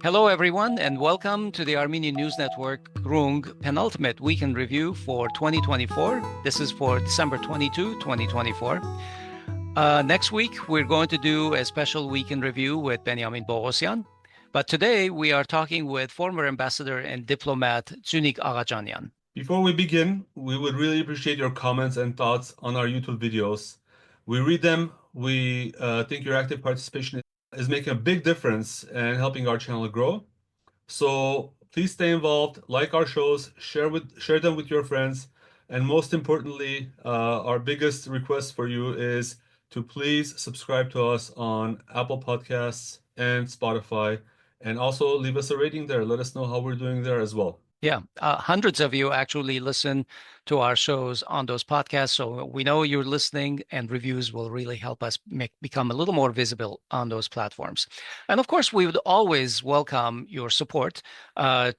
Hello, everyone, and welcome to the Armenian News Network Groong penultimate weekend review for 2024. This is for December 22, 2024. Next week, we're going to do a special weekend review with Benjamin Bedrossian. But today, we are talking with former ambassador and diplomat Dziunik Aghajanian. Before we begin, we would really appreciate your comments and thoughts on our YouTube videos. We read them. We think your active participation is making a big difference and helping our channel grow. So please stay involved, like our shows, share them with your friends, and most importantly, our biggest request for you is to please subscribe to us on Apple Podcasts and Spotify, and also leave us a rating there. Let us know how we're doing there as well. Yeah, hundreds of you actually listen to our shows on those podcasts. So we know you're listening, and reviews will really help us become a little more visible on those platforms. And of course, we would always welcome your support.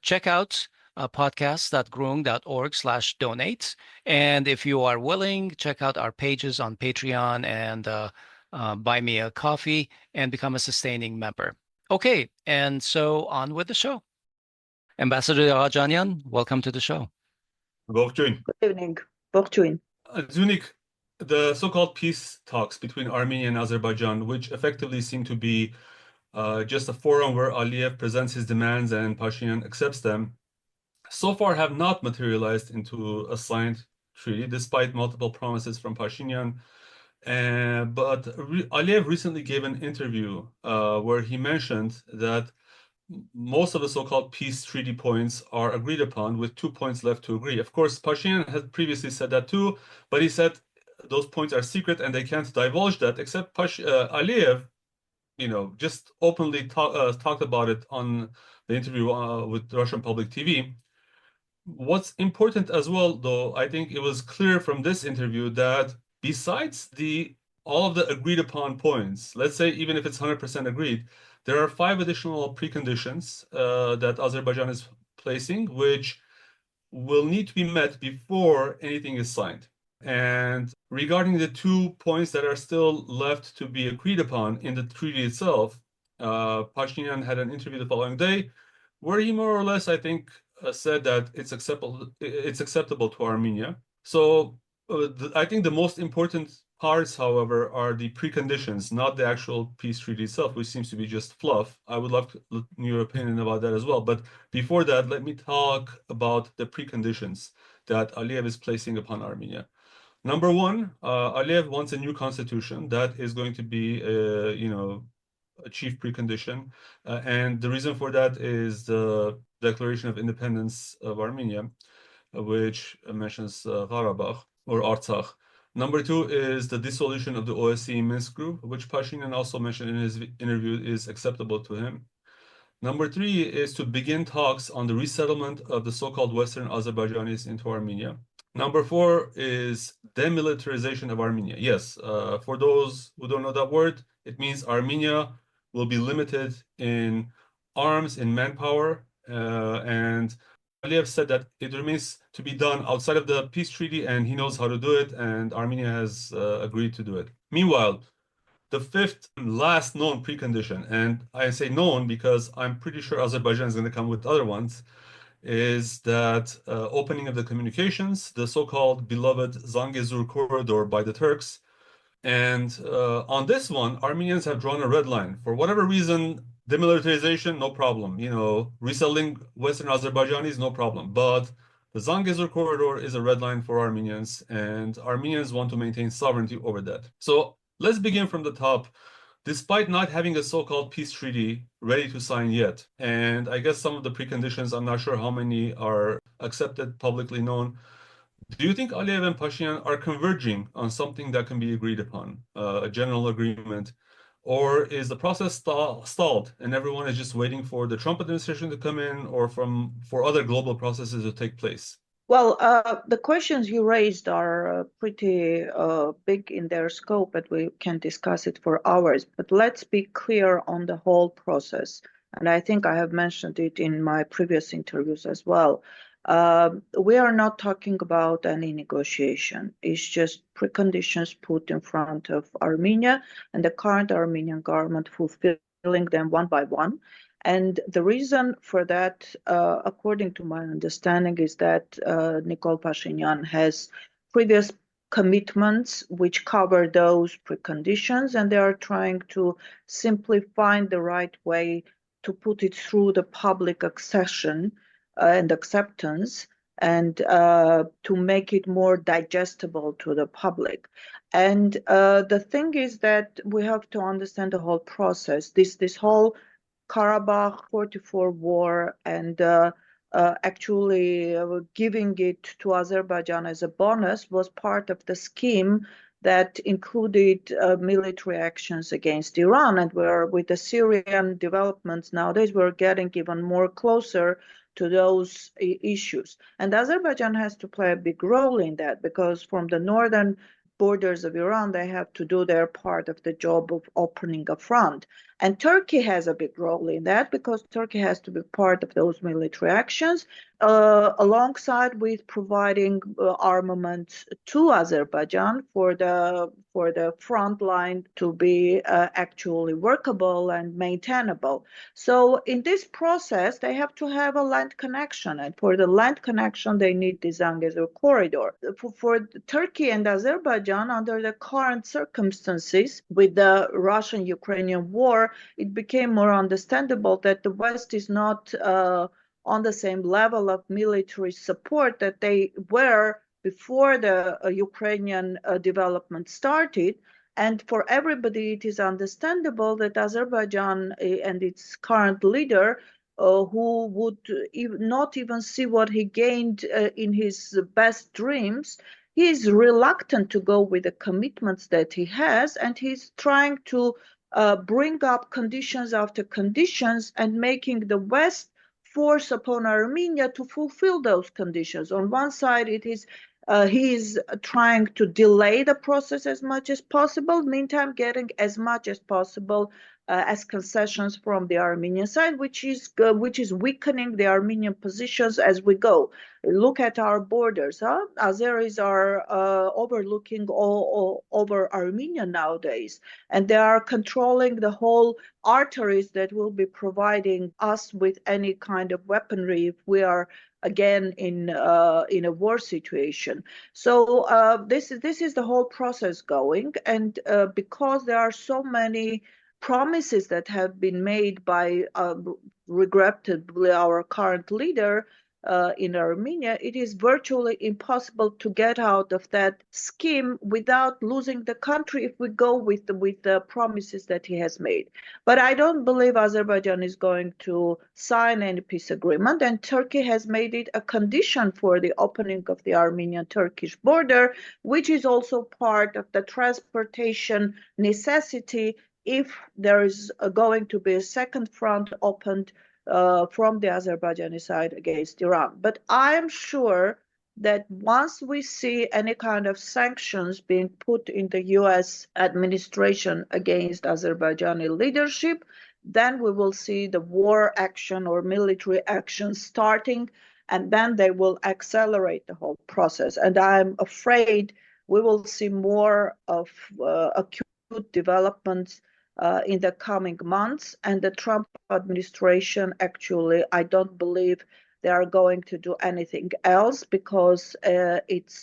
Check out podcast.groong.org/donate. And if you are willing, check out our pages on Patreon and buy me a coffee and become a sustaining member. Okay, and so on with the show. Ambassador Aghajanian, welcome to the show. Good evening. Dziunik, the so-called peace talks between Armenia and Azerbaijan, which effectively seem to be just a forum where Aliyev presents his demands and Pashinyan accepts them, so far have not materialized into a signed treaty, despite multiple promises from Pashinyan. But Aliyev recently gave an interview where he mentioned that most of the so-called peace treaty points are agreed upon, with 2 points left to agree. Of course, Pashinyan had previously said that too, but he said those points are secret and they can't divulge that, except Aliyev, just openly talked about it on the interview with Russian public TV. What's important as well, though, I think it was clear from this interview that besides all of the agreed upon points, let's say even if it's 100% agreed, there are 5 additional preconditions that Azerbaijan is placing, which will need to be met before anything is signed. And regarding the 2 points that are still left to be agreed upon in the treaty itself, Pashinyan had an interview the following day where he more or less, I think, said that it's acceptable to Armenia. So I think the most important parts, however, are the preconditions, not the actual peace treaty itself, which seems to be just fluff. I would love your opinion about that as well. But before that, let me talk about the preconditions that Aliyev is placing upon Armenia. Number one, Aliyev wants a new constitution. That is going to be, a chief precondition. And the reason for that is the Declaration of Independence of Armenia, which mentions Karabakh or Artsakh. Number 2 is the dissolution of the OSCE Minsk group, which Pashinyan also mentioned in his interview is acceptable to him. Number 3 is to begin talks on the resettlement of the so-called Western Azerbaijanis into Armenia. Number 4 is demilitarization of Armenia. Yes, for those who don't know that word, it means Armenia will be limited in arms, in manpower, and Aliyev said that it remains to be done outside of the peace treaty, and he knows how to do it, and Armenia has agreed to do it. Meanwhile, the 5th last known precondition, and I say known because I'm pretty sure Azerbaijan is going to come with other ones, is that opening of the communications, the so-called beloved Zangezur Corridor by the Turks. And on this one, Armenians have drawn a red line. For whatever reason, demilitarization, no problem. Resettling Western Azerbaijanis, no problem. But the Zangezur Corridor is a red line for Armenians, and Armenians want to maintain sovereignty over that. So let's begin from the top. Despite not having a so-called peace treaty ready to sign yet, and I guess some of the preconditions, I'm not sure how many are accepted, publicly known, do you think Aliyev and Pashinyan are converging on something that can be agreed upon, a general agreement? Or is the process stalled and everyone is just waiting for the Trump administration to come in or for other global processes to take place? Well, the questions you raised are pretty big in their scope, but we can discuss it for hours. But let's be clear on the whole process. And I think I have mentioned it in my previous interviews as well. We are not talking about any negotiation. It's just preconditions put in front of Armenia, and the current Armenian government fulfills killing them one by one. And the reason for that, according to my understanding, is that Nikol Pashinyan has previous commitments which cover those preconditions, and they are trying to simply find the right way to put it through the public accession and acceptance, and to make it more digestible to the public. And the thing is that we have to understand the whole process. This whole Karabakh 44 war and actually giving it to Azerbaijan as a bonus was part of the scheme that included military actions against Iran. And we're, with the Syrian developments nowadays, we're getting even more closer to those issues. And Azerbaijan has to play a big role in that, because from the northern borders of Iran, they have to do their part of the job of opening a front. And Turkey has a big role in that, because Turkey has to be part of those military actions, alongside with providing armaments to Azerbaijan for the front line to be actually workable and maintainable. So in this process, they have to have a land connection, and for the land connection, they need the Zangezur Corridor. For Turkey and Azerbaijan, under the current circumstances with the Russian-Ukrainian war, it became more understandable that the West is not on the same level of military support that they were before the Ukrainian development started. And for everybody, it is understandable that Azerbaijan and its current leader, who would not even see what he gained in his best dreams, he is reluctant to go with the commitments that he has, and he's trying to bring up conditions after conditions and making the West force upon Armenia to fulfill those conditions. On one side, it is he is trying to delay the process as much as possible, meantime getting as much as possible as concessions from the Armenian side, which is weakening the Armenian positions as we go. Look at our borders. Azeris are overlooking all over Armenia nowadays, and they are controlling the whole arteries that will be providing us with any kind of weaponry if we are again in a war situation. So this is the whole process going, and because there are so many promises that have been made by regrettably our current leader in Armenia, it is virtually impossible to get out of that scheme without losing the country if we go with the promises that he has made. But I don't believe Azerbaijan is going to sign any peace agreement, and Turkey has made it a condition for the opening of the Armenian-Turkish border, which is also part of the transportation necessity if there is going to be a second front opened from the Azerbaijani side against Iran. But I am sure that once we see any kind of sanctions being put in the US administration against Azerbaijani leadership, then we will see the war action or military action starting, and then they will accelerate the whole process. And I'm afraid we will see more of acute developments in the coming months. And the Trump administration, actually, I don't believe they are going to do anything else, because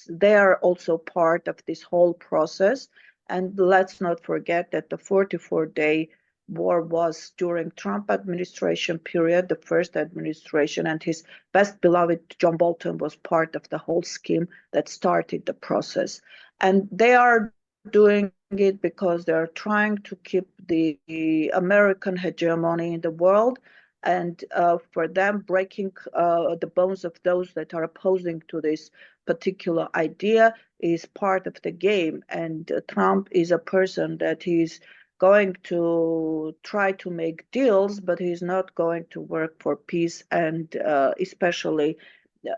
they're also part of this whole process. And let's not forget that the 44-day war was during Trump administration period, the first administration, and his best beloved John Bolton was part of the whole scheme that started the process. And they are doing it because they're trying to keep the American hegemony in the world, and for them, breaking the bones of those that are opposing to this particular idea is part of the game. And Trump is a person that is going to try to make deals, but he's not going to work for peace, and especially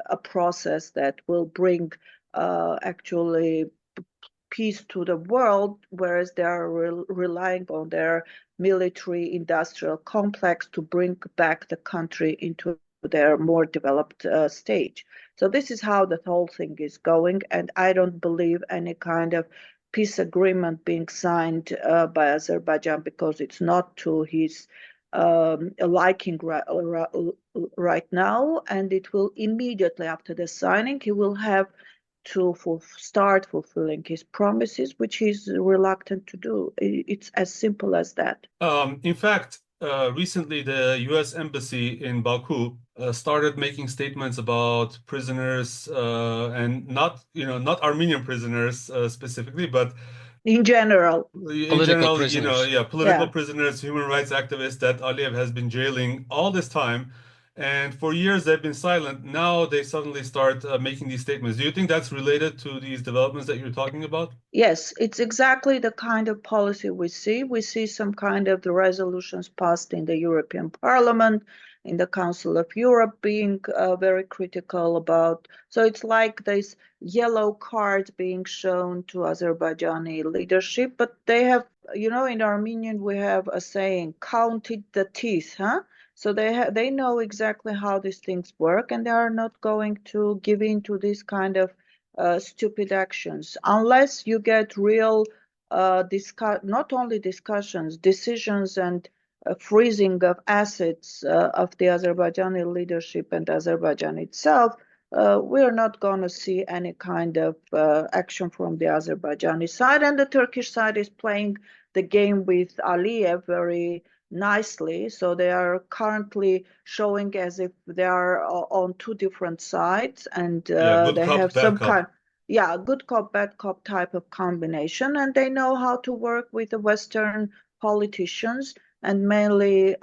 a process that will bring actually peace to the world, whereas they are relying on their military industrial complex to bring back the country into their more developed stage. So this is how the whole thing is going, and I don't believe any kind of peace agreement being signed by Azerbaijan because it's not to his liking right now, and it will immediately after the signing, he will have to start fulfilling his promises, which he's reluctant to do. It's as simple as that. In fact, recently the U.S. Embassy in Baku started making statements about prisoners, and not Armenian prisoners specifically, but in general, political prisoners. political prisoners, human rights activists that Aliyev has been jailing all this time. And for years they've been silent. Now they suddenly start making these statements. Do you think that's related to these developments that you're talking about? Yes, it's exactly the kind of policy we see. We see some kind of the resolutions passed in the European Parliament, in the Council of Europe being very critical about. So it's like this yellow card being shown to Azerbaijani leadership, but they have, in Armenian we have a saying, counted the teeth, huh? So they know exactly how these things work, and they are not going to give in to this kind of stupid actions unless you get real not only discussions, decisions, and freezing of assets of the Azerbaijani leadership and Azerbaijan itself. We are not going to see any kind of action from the Azerbaijani side, and the Turkish side is playing the game with Aliyev very nicely. So they are currently showing as if they are on two different sides, and good they cop, have bad some cop. good cop, bad cop type of combination, and they know how to work with the Western politicians. And mainly,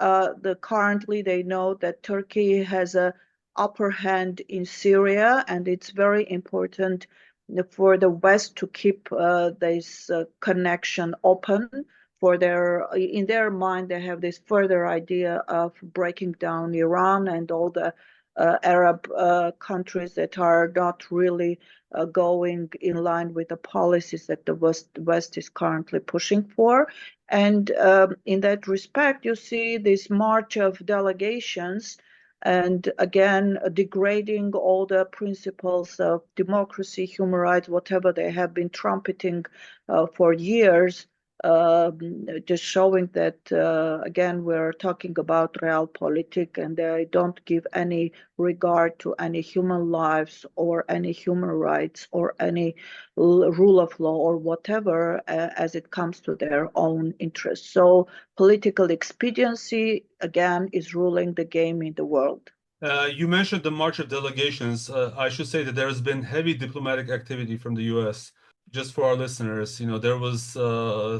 currently they know that Turkey has a upper hand in Syria, and it's very important for the West to keep this connection open. In their mind, they have this further idea of breaking down Iran and all the Arab countries that are not really going in line with the policies that the West is currently pushing for. And in that respect, you see this march of delegations, and again, degrading all the principles of democracy, human rights, whatever they have been trumpeting for years. Just showing that, again, we're talking about realpolitik, and they don't give any regard to any human lives or any human rights or any rule of law or whatever as it comes to their own interests. So political expediency, again, is ruling the game in the world. You mentioned the march of delegations. I should say that there has been heavy diplomatic activity from the U.S. Just for our listeners, there was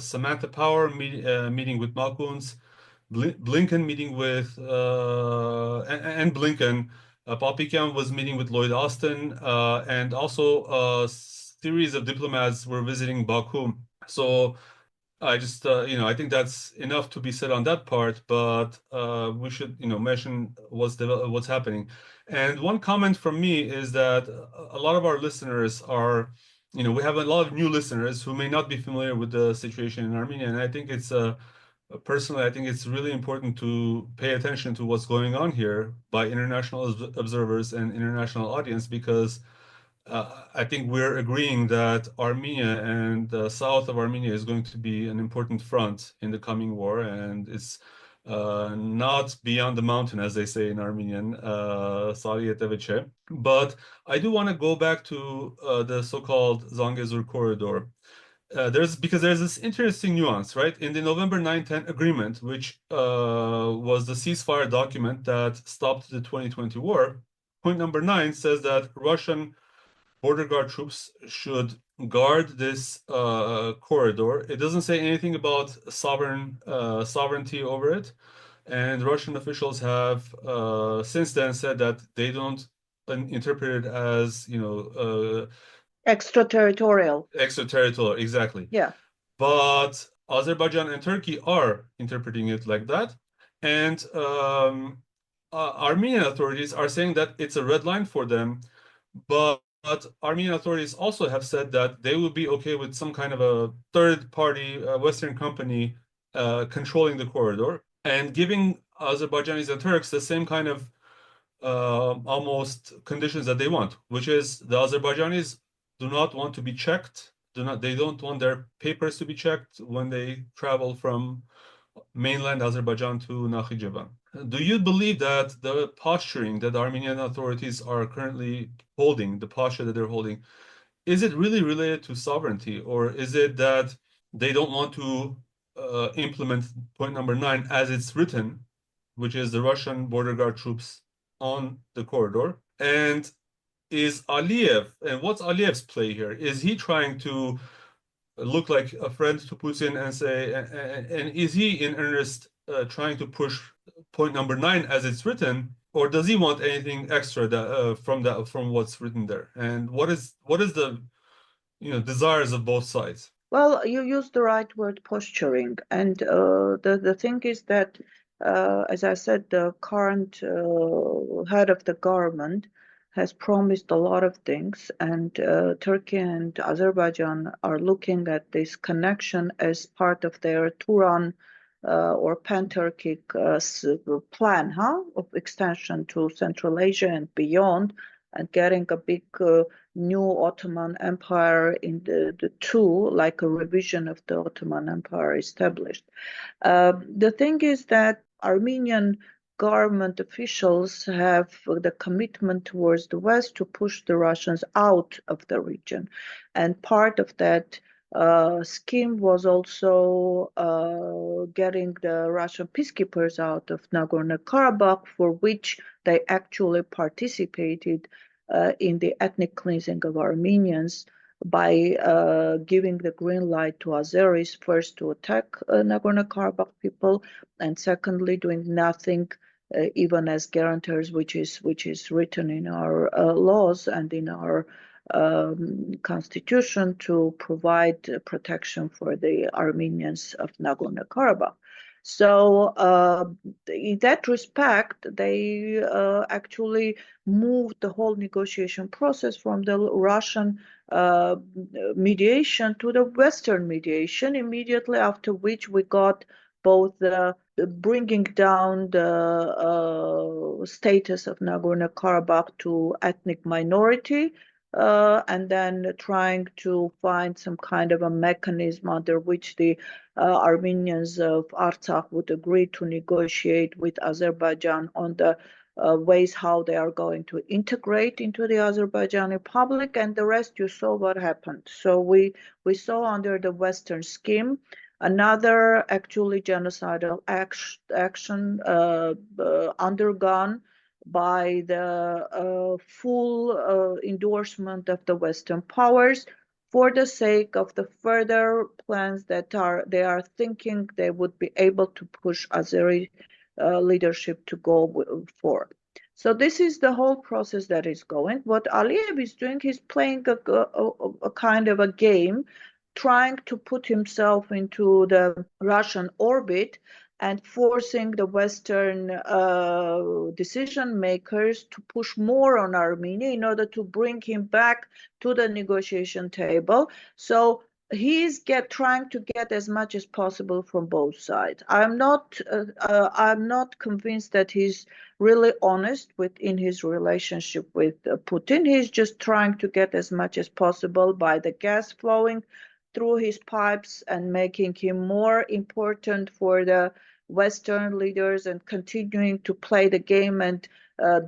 Samantha Power meeting with Malkuns, Blinken meeting with and Blinken. Papikian was meeting with Lloyd Austin, and also a series of diplomats were visiting Baku. So I just, I think that's enough to be said on that part, but we should, mention what's happening. And one comment from me is that a lot of our listeners are, we have a lot of new listeners who may not be familiar with the situation in Armenia. And I think personally, I think it's really important to pay attention to what's going on here by international observers and international audience, because I think we're agreeing that Armenia and the south of Armenia is going to be an important front in the coming war, and it's not beyond the mountain, as they say in Armenian, Sarietevice. But I do want to go back to the so-called Zangezur Corridor. Because there's this interesting nuance, right? In the November 9-10 agreement, which was the ceasefire document that stopped the 2020 war, point number 9 says that Russian border guard troops should guard this corridor. It doesn't say anything about sovereignty over it, and Russian officials have since then said that they don't interpret it as extraterritorial. Extraterritorial, exactly. Yeah. But Azerbaijan and Turkey are interpreting it like that, and Armenian authorities are saying that it's a red line for them, but Armenian authorities also have said that they will be okay with some kind of a third-party Western company controlling the corridor and giving Azerbaijanis and Turks the same kind of almost conditions that they want, which is the Azerbaijanis do not want to be checked. they don't want their papers to be checked when they travel from mainland Azerbaijan to Nakhichevan. Do you believe that the posturing that the Armenian authorities are currently holding, the posture that they're holding, is it really related to sovereignty, or is it that they don't want to implement point number 9 as it's written, which is the Russian border guard troops on the corridor? And is Aliyev, and what's Aliyev's play here? Is he trying to look like a friend to Putin and say, and is he in earnest trying to push point number 9 as it's written, or does he want anything extra from what's written there? And what is the desires of both sides? Well, you used the right word, posturing, and the thing is that, as I said, the current head of the government has promised a lot of things, and Turkey and Azerbaijan are looking at this connection as part of their Turan or pan-Turkic plan, of extension to Central Asia and beyond, and getting a big new Ottoman Empire in the two, like a revision of the Ottoman Empire established. The thing is that Armenian government officials have the commitment towards the West to push the Russians out of the region. And part of that scheme was also getting the Russian peacekeepers out of Nagorno-Karabakh, for which they actually participated in the ethnic cleansing of Armenians by giving the green light to Azeris, first to attack Nagorno-Karabakh people, and secondly doing nothing, even as guarantors, which is written in our laws and in our constitution, to provide protection for the Armenians of Nagorno-Karabakh. So in that respect, they actually moved the whole negotiation process from the Russian mediation to the Western mediation, immediately after which we got both the bringing down the status of Nagorno-Karabakh to ethnic minority, and then trying to find some kind of a mechanism under which the Armenians of Artsakh would agree to negotiate with Azerbaijan on the ways how they are going to integrate into the Azerbaijani public, and the rest you saw what happened. So we saw under the Western scheme another actually genocidal action undergone by the full endorsement of the Western powers for the sake of the further plans that they are thinking they would be able to push Azeri leadership to go for. So this is the whole process that is going. What Aliyev is doing, he's playing a kind of a game, trying to put himself into the Russian orbit and forcing the Western decision makers to push more on Armenia in order to bring him back to the negotiation table. So he's trying to get as much as possible from both sides. I'm not convinced that he's really honest in his relationship with Putin. He's just trying to get as much as possible by the gas flowing through his pipes and making him more important for the Western leaders, and continuing to play the game and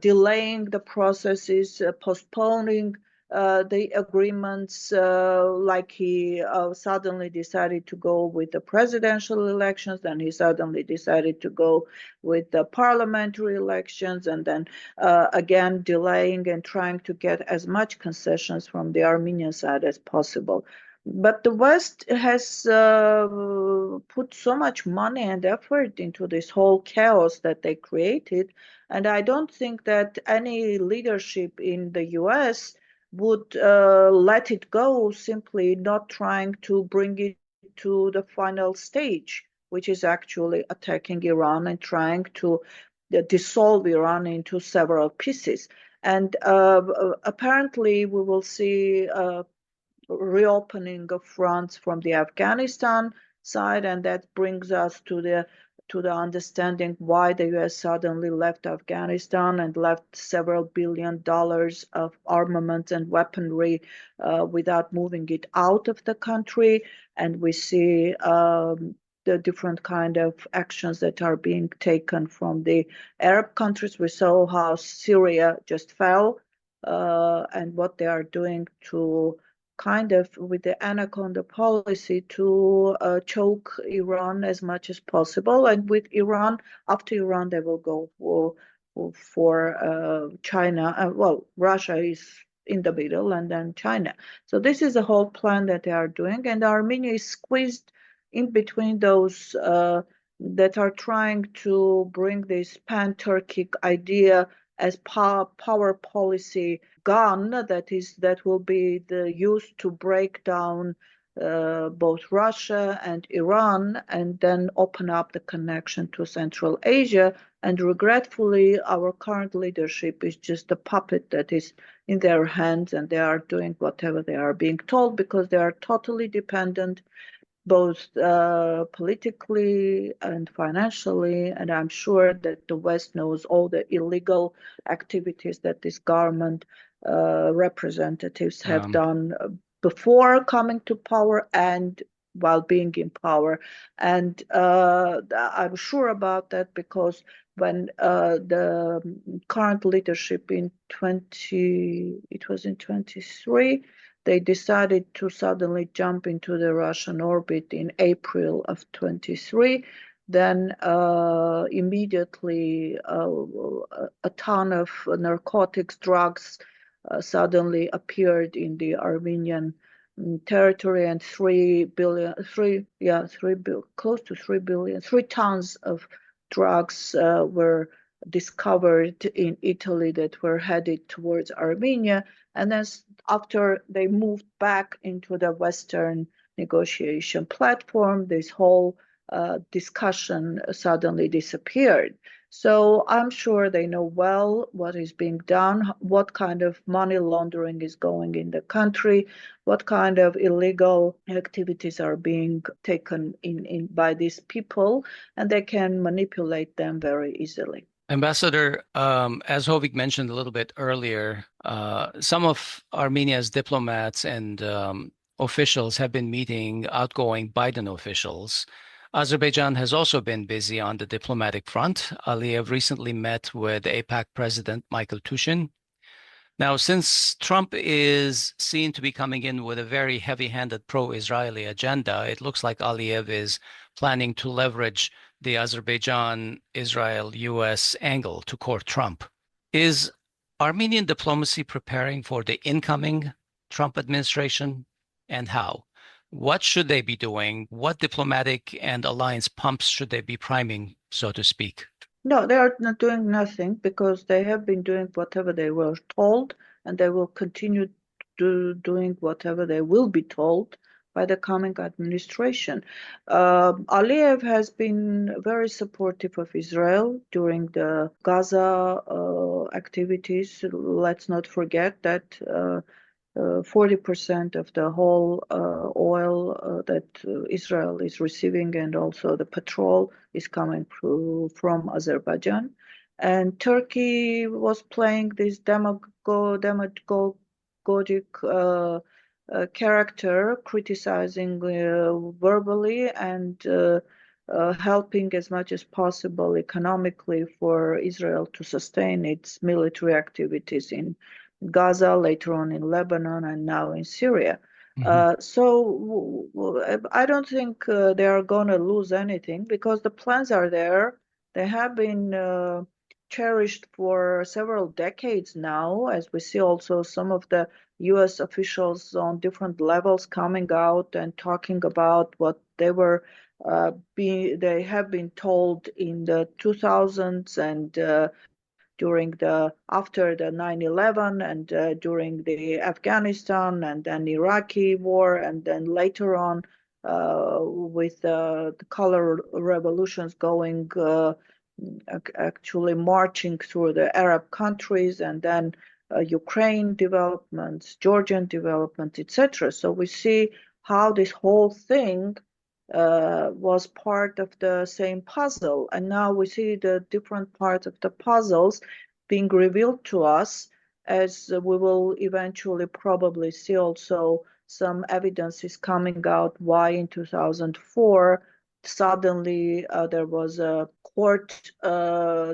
delaying the processes, postponing the agreements, like he suddenly decided to go with the presidential elections, then he suddenly decided to go with the parliamentary elections, and then again delaying and trying to get as much concessions from the Armenian side as possible. But the West has put so much money and effort into this whole chaos that they created, and I don't think that any leadership in the US would let it go, simply not trying to bring it to the final stage, which is actually attacking Iran and trying to dissolve Iran into several pieces. And apparently we will see reopening of fronts from the Afghanistan side, and that brings us to the to the understanding why the US suddenly left Afghanistan and left several $billion of armament and weaponry without moving it out of the country. And we see the different kind of actions that are being taken from the Arab countries. We saw how Syria just fell and what they are doing to kind of with the anaconda policy to choke Iran as much as possible. And with Iran, after Iran, they will go for China. Well, Russia is in the middle and then China. So this is a whole plan that they are doing. And Armenia is squeezed in between those that are trying to bring this pan-Turkic idea as power policy gun that will be used to break down both Russia and Iran and then open up the connection to Central Asia. And regretfully, our current leadership is just a puppet that is in their hands, and they are doing whatever they are being told because they are totally dependent both politically and financially. And I'm sure that the West knows all the illegal activities that this government representatives have done before coming to power and while being in power. And I'm sure about that because when the current leadership in 23, they decided to suddenly jump into the Russian orbit in April of 23. Then immediately a ton of narcotics, drugs suddenly appeared in the Armenian territory, and 3 tons of drugs were discovered in Italy that were headed towards Armenia. And then after they moved back into the Western negotiation platform, this whole discussion suddenly disappeared. So I'm sure they know well what is being done, what kind of money laundering is going in the country, what kind of illegal activities are being taken in by these people, and they can manipulate them very easily. Ambassador, as Hovik mentioned a little bit earlier, some of Armenia's diplomats and officials have been meeting outgoing Biden officials. Azerbaijan has also been busy on the diplomatic front. Aliyev recently met with AIPAC President Michael Tushin. Now, since Trump is seen to be coming in with a very heavy-handed pro-Israeli agenda, it looks like Aliyev is planning to leverage the Azerbaijan-Israel-US angle to court Trump. Is Armenian diplomacy preparing for the incoming Trump administration, and how? What should they be doing? What diplomatic and alliance pumps should they be priming, so to speak? No, they are not doing nothing because they have been doing whatever they were told, and they will continue doing whatever they will be told by the coming administration. Aliyev has been very supportive of Israel during the Gaza activities. Let's not forget that 40% of the whole oil that Israel is receiving and also the petrol is coming from Azerbaijan. And Turkey was playing this demagogic character, criticizing verbally and helping as much as possible economically for Israel to sustain its military activities in Gaza, later on in Lebanon, and now in Syria. So I don't think they are going to lose anything because the plans are there. They have been cherished for several decades now, as we see also some of the US officials on different levels coming out and talking about what they were they have been told in the 2000s and after the 9/11 and during the Afghanistan and then Iraqi war, and then later on with the color revolutions going actually marching through the Arab countries, and then Ukraine developments, Georgian development, etc. So we see how this whole thing was part of the same puzzle. And now we see the different parts of the puzzles being revealed to us, as we will eventually probably see also some evidence is coming out why in 2004 suddenly there was a court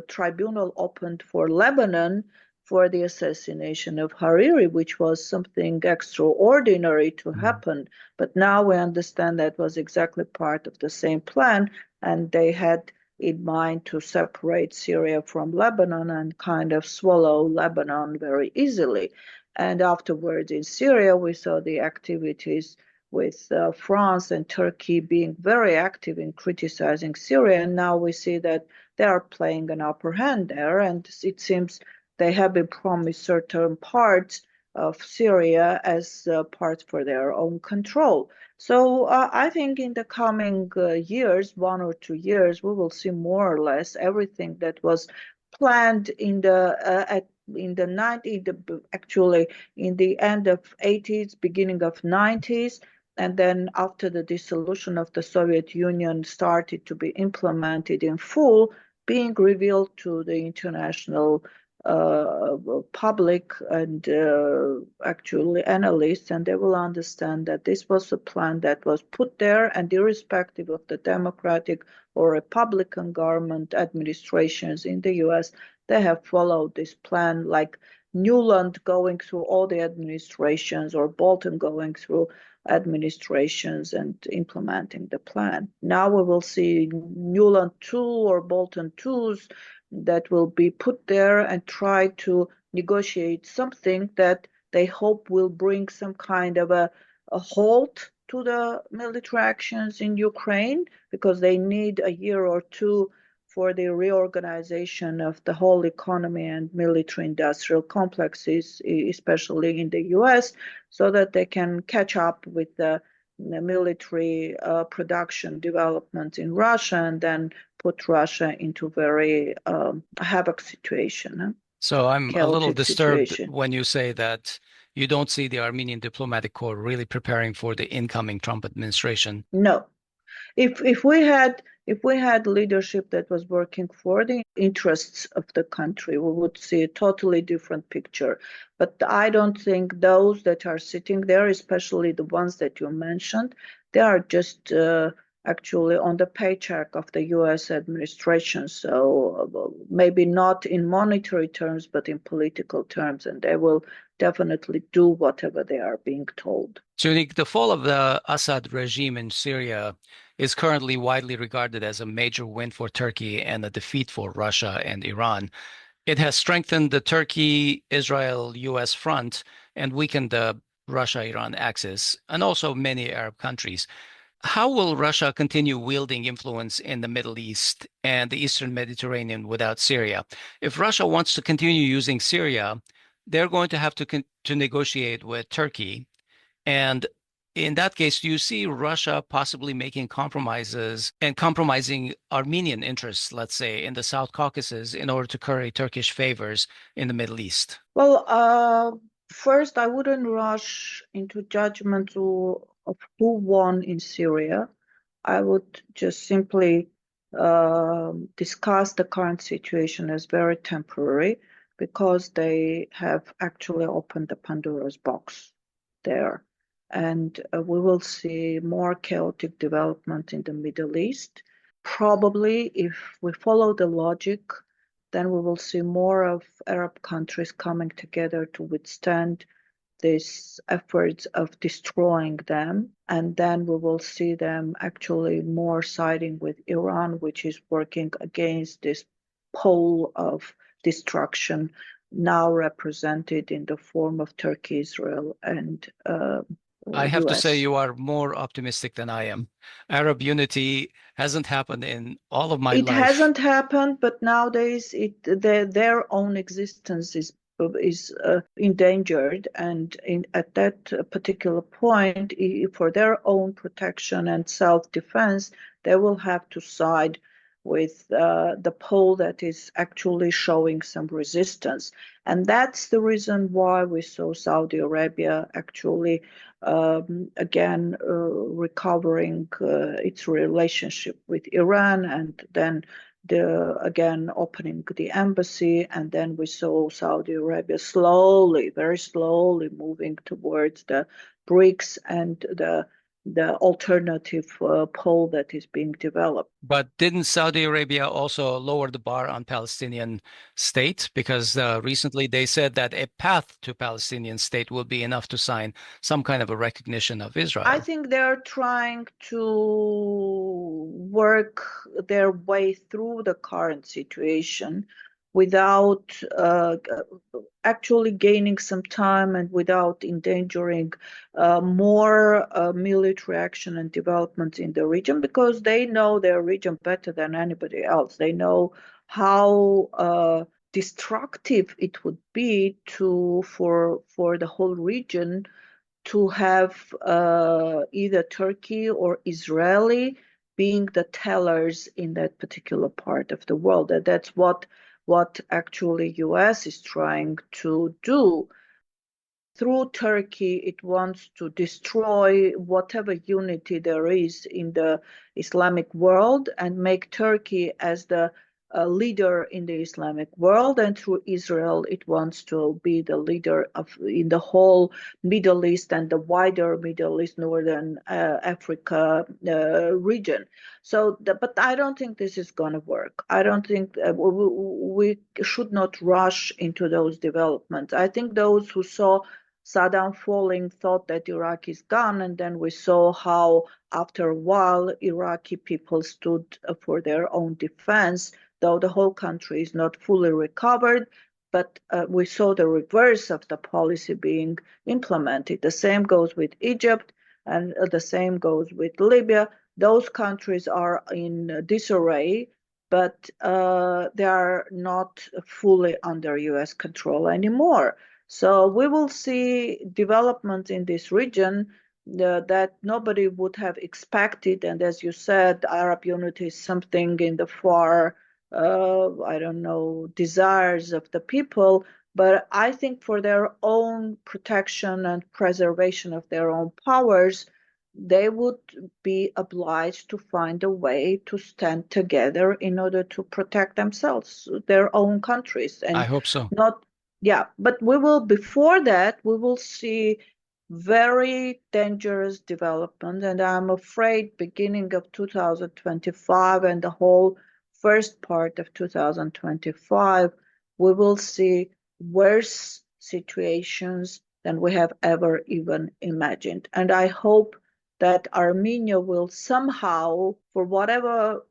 tribunal opened for Lebanon for the assassination of Hariri, which was something extraordinary to happen. But now we understand that was exactly part of the same plan, and they had in mind to separate Syria from Lebanon and kind of swallow Lebanon very easily. And afterwards in Syria, we saw the activities with France and Turkey being very active in criticizing Syria. And now we see that they are playing an upper hand there. And it seems they have been promised certain parts of Syria as parts for their own control. So I think in the coming years, 1 or 2 years, we will see more or less everything that was planned in the actually in the end of 80s, beginning of 90s, and then after the dissolution of the Soviet Union started to be implemented in full, being revealed to the international public and actually analysts, and they will understand that this was a plan that was put there, and irrespective of the Democratic or Republican government administrations in the US, they have followed this plan, like Newland going through all the administrations or Bolton going through administrations and implementing the plan. Now we will see Newland 2 or Bolton 2s that will be put there and try to negotiate something that they hope will bring some kind of a halt to the military actions in Ukraine, because they need a year or two for the reorganization of the whole economy and military industrial complexes, especially in the US, so that they can catch up with the military production development in Russia and then put Russia into very havoc situation. So I'm a little disturbed situation. when you say that you don't see the Armenian diplomatic corps really preparing for the incoming Trump administration. No. If we had leadership that was working for the interests of the country, we would see a totally different picture. But I don't think those that are sitting there, especially the ones that you mentioned, they are just actually on the paycheck of the US administration. So maybe not in monetary terms, but in political terms, and they will definitely do whatever they are being told. Dziunik, the fall of the Assad regime in Syria is currently widely regarded as a major win for Turkey and a defeat for Russia and Iran. It has strengthened the Turkey-Israel-US front and weakened the Russia-Iran axis, and also many Arab countries. How will Russia continue wielding influence in the Middle East and the Eastern Mediterranean without Syria? If Russia wants to continue using Syria, they're going to have to negotiate with Turkey. And in that case, do you see Russia possibly making compromises and compromising Armenian interests, let's say, in the South Caucasus in order to curry Turkish favors in the Middle East? Well, first, I wouldn't rush into judgment of who won in Syria. I would just simply discuss the current situation as very temporary, because they have actually opened the Pandora's box there. And we will see more chaotic development in the Middle East. Probably, if we follow the logic, then we will see more of Arab countries coming together to withstand these efforts of destroying them. And then we will see them actually more siding with Iran, which is working against this pole of destruction, now represented in the form of Turkey, Israel, and I have to say US. you are more optimistic than I am. Arab unity hasn't happened in all of my It life. hasn't happened, but nowadays their own existence is endangered, and at that particular point, for their own protection and self-defense, they will have to side with the pole that is actually showing some resistance. And that's the reason why we saw Saudi Arabia actually again recovering its relationship with Iran, and then again opening the embassy, and then we saw Saudi Arabia slowly, very slowly moving towards the BRICS and the alternative pole that is being developed. But didn't Saudi Arabia also lower the bar on Palestinian state? Because recently they said that a path to Palestinian state will be enough to sign some kind of a recognition of Israel. I think they're trying to work their way through the current situation without actually gaining some time and without endangering more military action and development in the region, because they know their region better than anybody else. They know how destructive it would be for the whole region to have either Turkey or Israeli being the tellers in that particular part of the world. That's what actually US is trying to do. Through Turkey, it wants to destroy whatever unity there is in the Islamic world and make Turkey as the leader in the Islamic world, and through Israel, it wants to be the leader in the whole Middle East and the wider Middle East, Northern Africa region. But I don't think this is going to work. I don't think we should not rush into those developments. I think those who saw Saddam falling thought that Iraq is gone, and then we saw how, after a while, Iraqi people stood for their own defense, though the whole country is not fully recovered. But we saw the reverse of the policy being implemented. The same goes with Egypt, and the same goes with Libya. Those countries are in disarray, but they are not fully under US control anymore. So we will see development in this region that nobody would have expected. And as you said, Arab unity is something in the far, I don't know, desires of the people. But I think for their own protection and preservation of their own powers, they would be obliged to find a way to stand together in order to protect themselves, their own countries. And I hope so. Yeah, but before that, we will see very dangerous development. And I'm afraid beginning of 2025 and the whole first part of 2025, we will see worse situations than we have ever even imagined. And I hope that Armenia will somehow, for whatever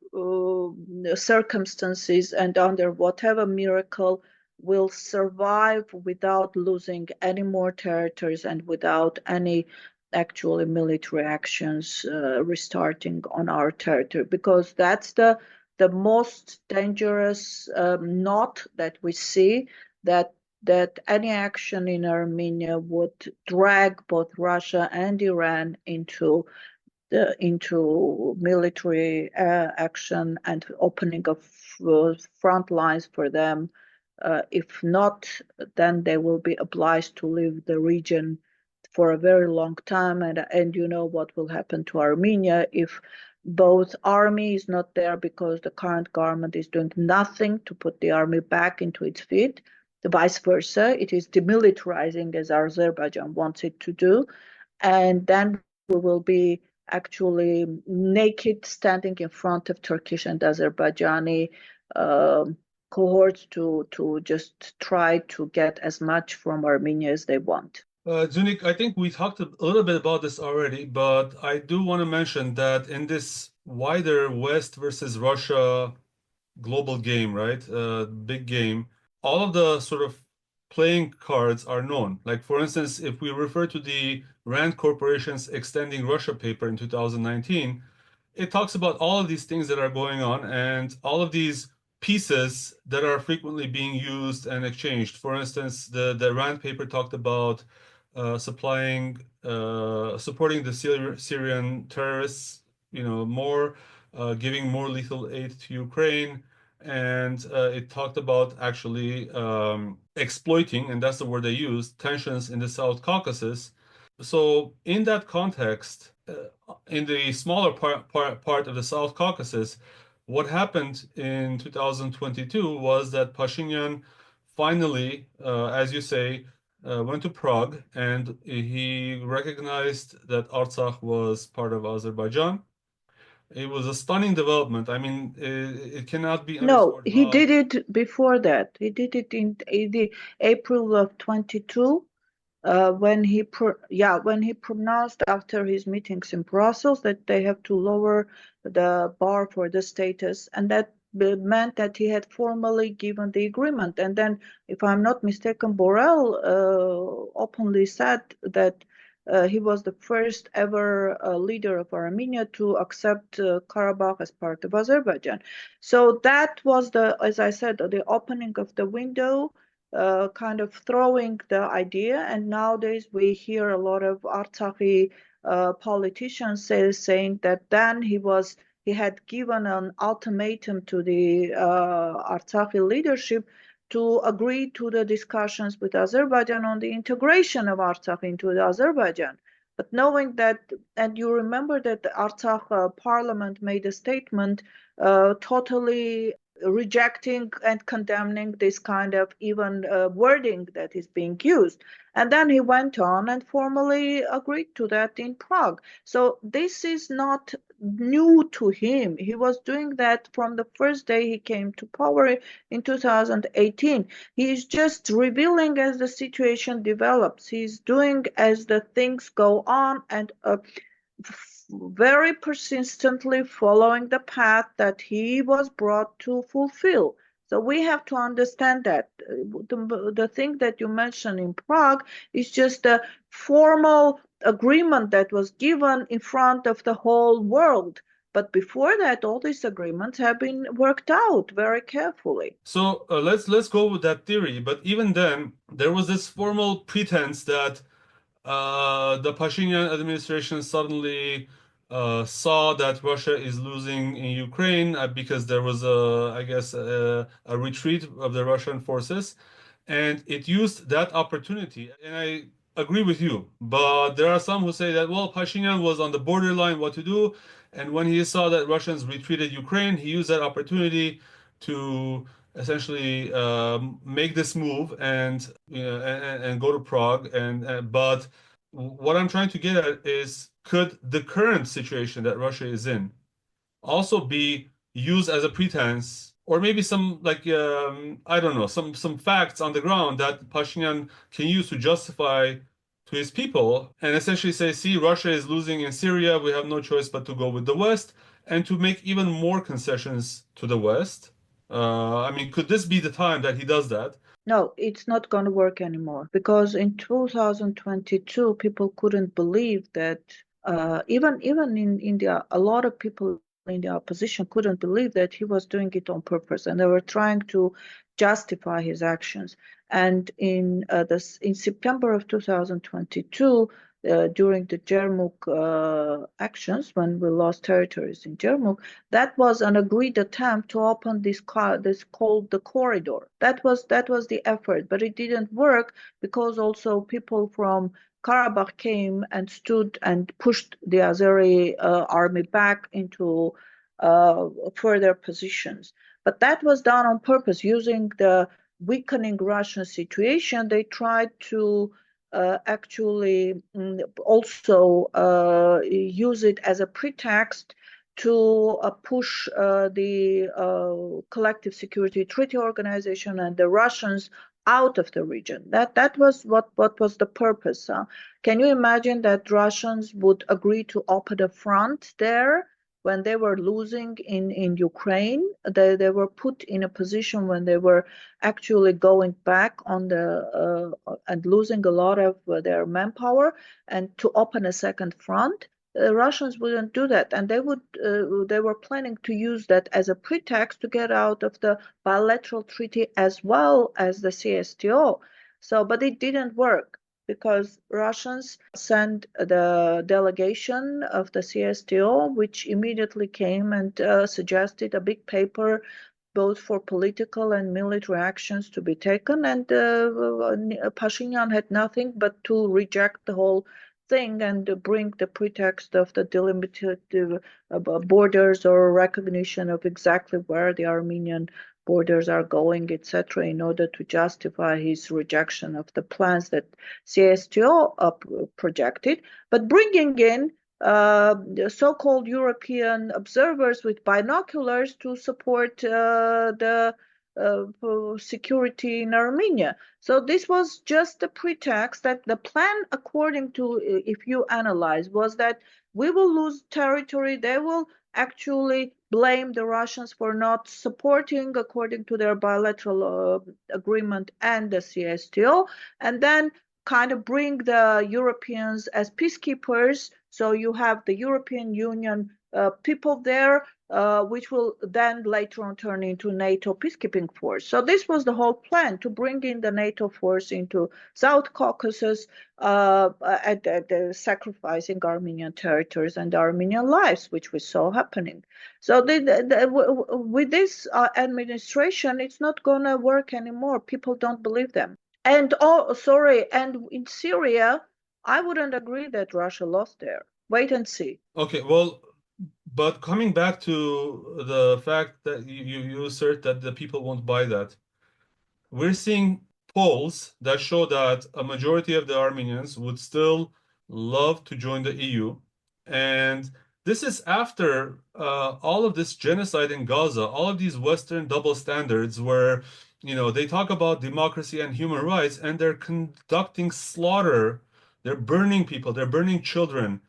circumstances and under whatever miracle, will survive without losing any more territories and without any actually military actions restarting on our territory, because that's the most dangerous knot that we see, that any action in Armenia would drag both Russia and Iran into military action and opening of front lines for them. If not, then they will be obliged to leave the region for a very long time. And you know what will happen to Armenia if both army is not there, because the current government is doing nothing to put the army back into its feet. The vice versa, it is demilitarizing as Azerbaijan wants it to do. And then we will be actually naked standing in front of Turkish and Azerbaijani cohorts to just try to get as much from Armenia as they want. Dziunik, I think we talked a little bit about this already, but I do want to mention that in this wider West versus Russia global game, right? Big game, all of the sort of playing cards are known. Like, for instance, if we refer to the Rand Corporation's Extending Russia paper in 2019, it talks about all of these things that are going on and all of these pieces that are frequently being used and exchanged. For instance, the Rand paper talked about supporting the Syrian terrorists, more, giving more lethal aid to Ukraine. And it talked about actually exploiting, and that's the word they used, tensions in the South Caucasus. So in that context, in the smaller part of the South Caucasus, what happened in 2022 was that Pashinyan finally, as you say, went to Prague and he recognized that Artsakh was part of Azerbaijan. It was a stunning development. I mean, it cannot be No, underscored he how. did it before that. He did it in the April of 22. When he pronounced after his meetings in Brussels that they have to lower the bar for the status, and that meant that he had formally given the agreement. And then, if I'm not mistaken, Borrell openly said that he was the first ever leader of Armenia to accept Karabakh as part of Azerbaijan. So that was as I said, the opening of the window, kind of throwing the idea. And nowadays we hear a lot of Artsakhi politicians saying that then he had given an ultimatum to the Artsakhi leadership to agree to the discussions with Azerbaijan on the integration of Artsakh into Azerbaijan. But knowing that, and you remember that the Artsakh parliament made a statement totally rejecting and condemning this kind of even wording that is being used. And then he went on and formally agreed to that in Prague. So this is not new to him. He was doing that from the first day he came to power in 2018. He is just revealing as the situation develops. He's doing as the things go on, and very persistently following the path that he was brought to fulfill. So we have to understand that the thing that you mentioned in Prague is just a formal agreement that was given in front of the whole world. But before that, all these agreements have been worked out very carefully. So let's go with that theory. But even then, there was this formal pretense that the Pashinyan administration suddenly saw that Russia is losing in Ukraine because there was I guess, a retreat of the Russian forces, and it used that opportunity. And I agree with you, but there are some who say that, well, Pashinyan was on the borderline what to do, and when he saw that Russians retreated Ukraine, he used that opportunity to essentially make this move and and go to Prague. And but what I'm trying to get at is, could the current situation that Russia is in also be used as a pretense, or maybe some, like, I don't know, some facts on the ground that Pashinyan can use to justify to his people and essentially say, see, Russia is losing in Syria, we have no choice but to go with the West, and to make even more concessions to the West. I mean, could this be the time that he does that? No, it's not going to work anymore, because in 2022, people couldn't believe that, even in India, a lot of people in the opposition couldn't believe that he was doing it on purpose, and they were trying to justify his actions. And in September of 2022, during the Jermuk actions, when we lost territories in Jermuk, that was an agreed attempt to open this called the corridor. That was the effort, but it didn't work, because also people from Karabakh came and stood and pushed the Azeri army back into further positions. But that was done on purpose, using the weakening Russian situation. They tried to actually also use it as a pretext to push the Collective Security Treaty Organization and the Russians out of the region. That was what was the purpose. Can you imagine that Russians would agree to open a front there when they were losing in Ukraine? They were put in a position when they were actually going back on the and losing a lot of their manpower, and to open a second front. Russians wouldn't do that, and they were planning to use that as a pretext to get out of the bilateral treaty as well as the CSTO. So, but it didn't work, because Russians sent the delegation of the CSTO, which immediately came and suggested a big paper both for political and military actions to be taken, and Pashinyan had nothing but to reject the whole thing and bring the pretext of the delimited borders or recognition of exactly where the Armenian borders are going, etc., in order to justify his rejection of the plans that CSTO projected, but bringing in the so-called European observers with binoculars to support the security in Armenia. So this was just a pretext that the plan, according to, if you analyze, was that we will lose territory, they will actually blame the Russians for not supporting according to their bilateral agreement and the CSTO, and then kind of bring the Europeans as peacekeepers. So you have the European Union people there, which will then later on turn into NATO peacekeeping force. So this was the whole plan, to bring in the NATO force into South Caucasus, sacrificing Armenian territories and Armenian lives, which we saw happening. So with this administration, it's not going to work anymore. People don't believe them. And and in Syria, I wouldn't agree that Russia lost there. Wait and see. Okay, well, but coming back to the fact that you assert that the people won't buy that, we're seeing polls that show that a majority of the Armenians would still love to join the EU. And this is after all of this genocide in Gaza, all of these Western double standards where, they talk about democracy and human rights, and they're conducting slaughter. They're burning people, they're burning children.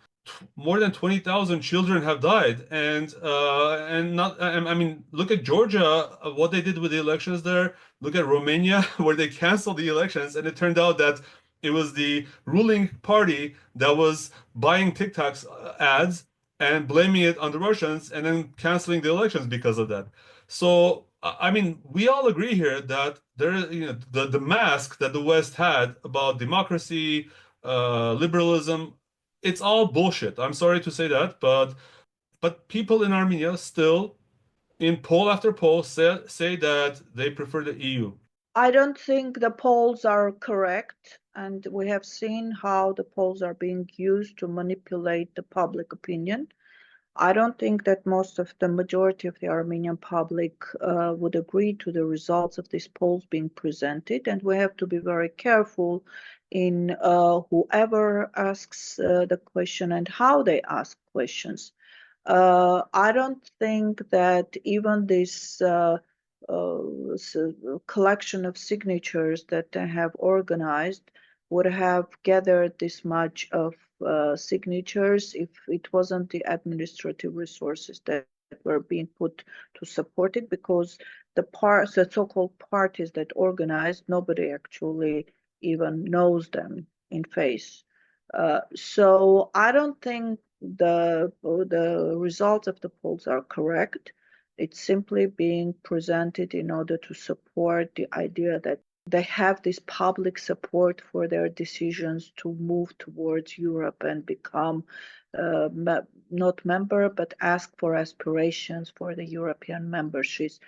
More than 20,000 children have died, and not. I mean, look at Georgia, what they did with the elections there. Look at Romania, where they canceled the elections, and it turned out that it was the ruling party that was buying TikTok's ads and blaming it on the Russians, and then canceling the elections because of that. So, I mean, we all agree here that the mask that the West had about democracy, liberalism, it's all bullshit. I'm sorry to say that, but people in Armenia still, in poll after poll, say that they prefer the EU. I don't think the polls are correct, and we have seen how the polls are being used to manipulate the public opinion. I don't think that most of the majority of the Armenian public would agree to the results of these polls being presented, and we have to be very careful in whoever asks the question and how they ask questions. I don't think that even this collection of signatures that they have organized would have gathered this much of signatures if it wasn't the administrative resources that were being put to support it, because the so-called parties that organized, nobody actually even knows them in face. So I don't think the results of the polls are correct. It's simply being presented in order to support the idea that they have this public support for their decisions to move towards Europe and become not member, but ask for aspirations for the European membership.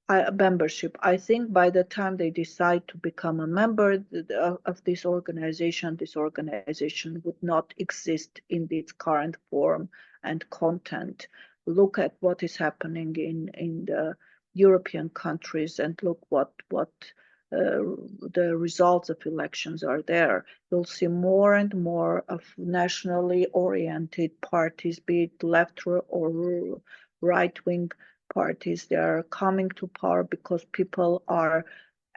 I think by the time they decide to become a member of this organization would not exist in its current form and content. Look at what is happening in the European countries and look what the results of elections are there. You'll see more and more of nationally oriented parties, be it left or right-wing parties. They are coming to power because people are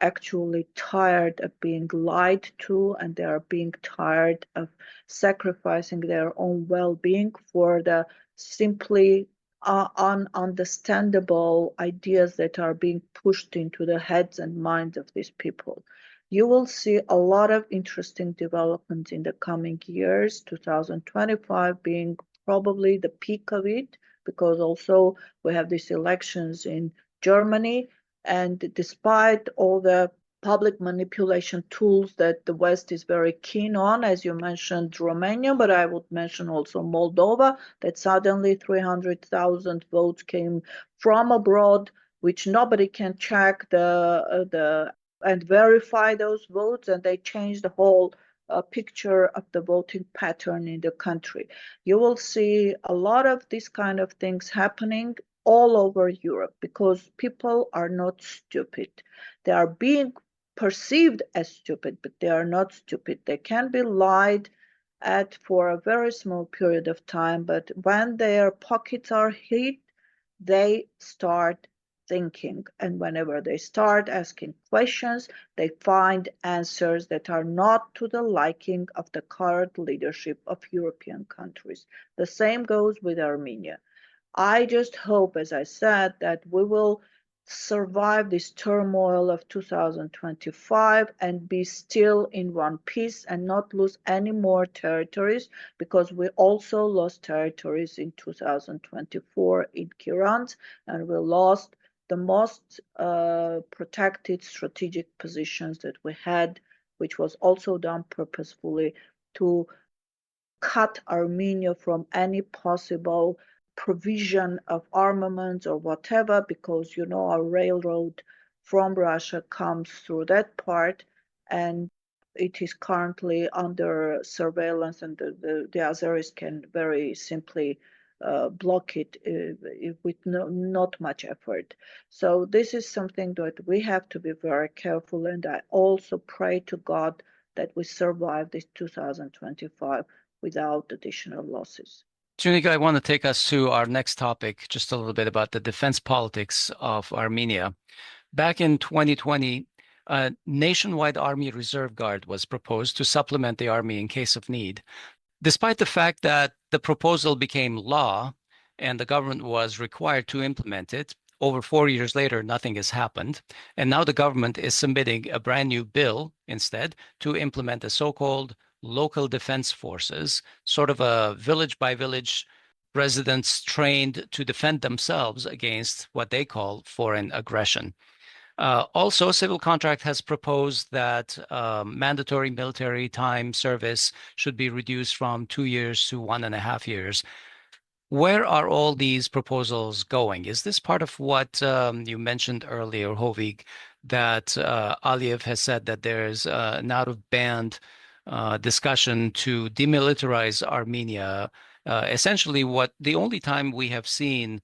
actually tired of being lied to, and they are being tired of sacrificing their own well-being for the simply ununderstandable ideas that are being pushed into the heads and minds of these people. You will see a lot of interesting developments in the coming years, 2025 being probably the peak of it, because also we have these elections in Germany, and despite all the public manipulation tools that the West is very keen on, as you mentioned Romania, but I would mention also Moldova, that suddenly 300,000 votes came from abroad, which nobody can check and verify those votes, and they changed the whole a picture of the voting pattern in the country. You will see a lot of these kind of things happening all over Europe because people are not stupid. They are being perceived as stupid, but they are not stupid. They can be lied at for a very small period of time, but when their pockets are hit, they start thinking. And whenever they start asking questions, they find answers that are not to the liking of the current leadership of European countries. The same goes with Armenia. I just hope, as I said, that we will survive this turmoil of 2025 and be still in one piece and not lose any more territories, because we also lost territories in 2024 in Kirans, and we lost the most protected strategic positions that we had, which was also done purposefully to cut Armenia from any possible provision of armaments or whatever, because our railroad from Russia comes through that part, and it is currently under surveillance, and the Azeris can very simply block it with not much effort. So this is something that we have to be very careful, and I also pray to God that we survive this 2025 without additional losses. Dziunik, I want to take us to our next topic, just a little bit about the defense politics of Armenia. Back in 2020, a nationwide Army Reserve Guard was proposed to supplement the army in case of need. Despite the fact that the proposal became law and the government was required to implement it, over 4 years later, nothing has happened. And now the government is submitting a brand new bill instead to implement the so-called local defense forces, sort of a village by village residents trained to defend themselves against what they call foreign aggression. Also, Civil Contract has proposed that mandatory military time service should be reduced from 2 years to 1.5 years. Where are all these proposals going? Is this part of what you mentioned earlier, Hovik, that Aliyev has said that there's an out-of-band discussion to demilitarize Armenia? Essentially, the only time we have seen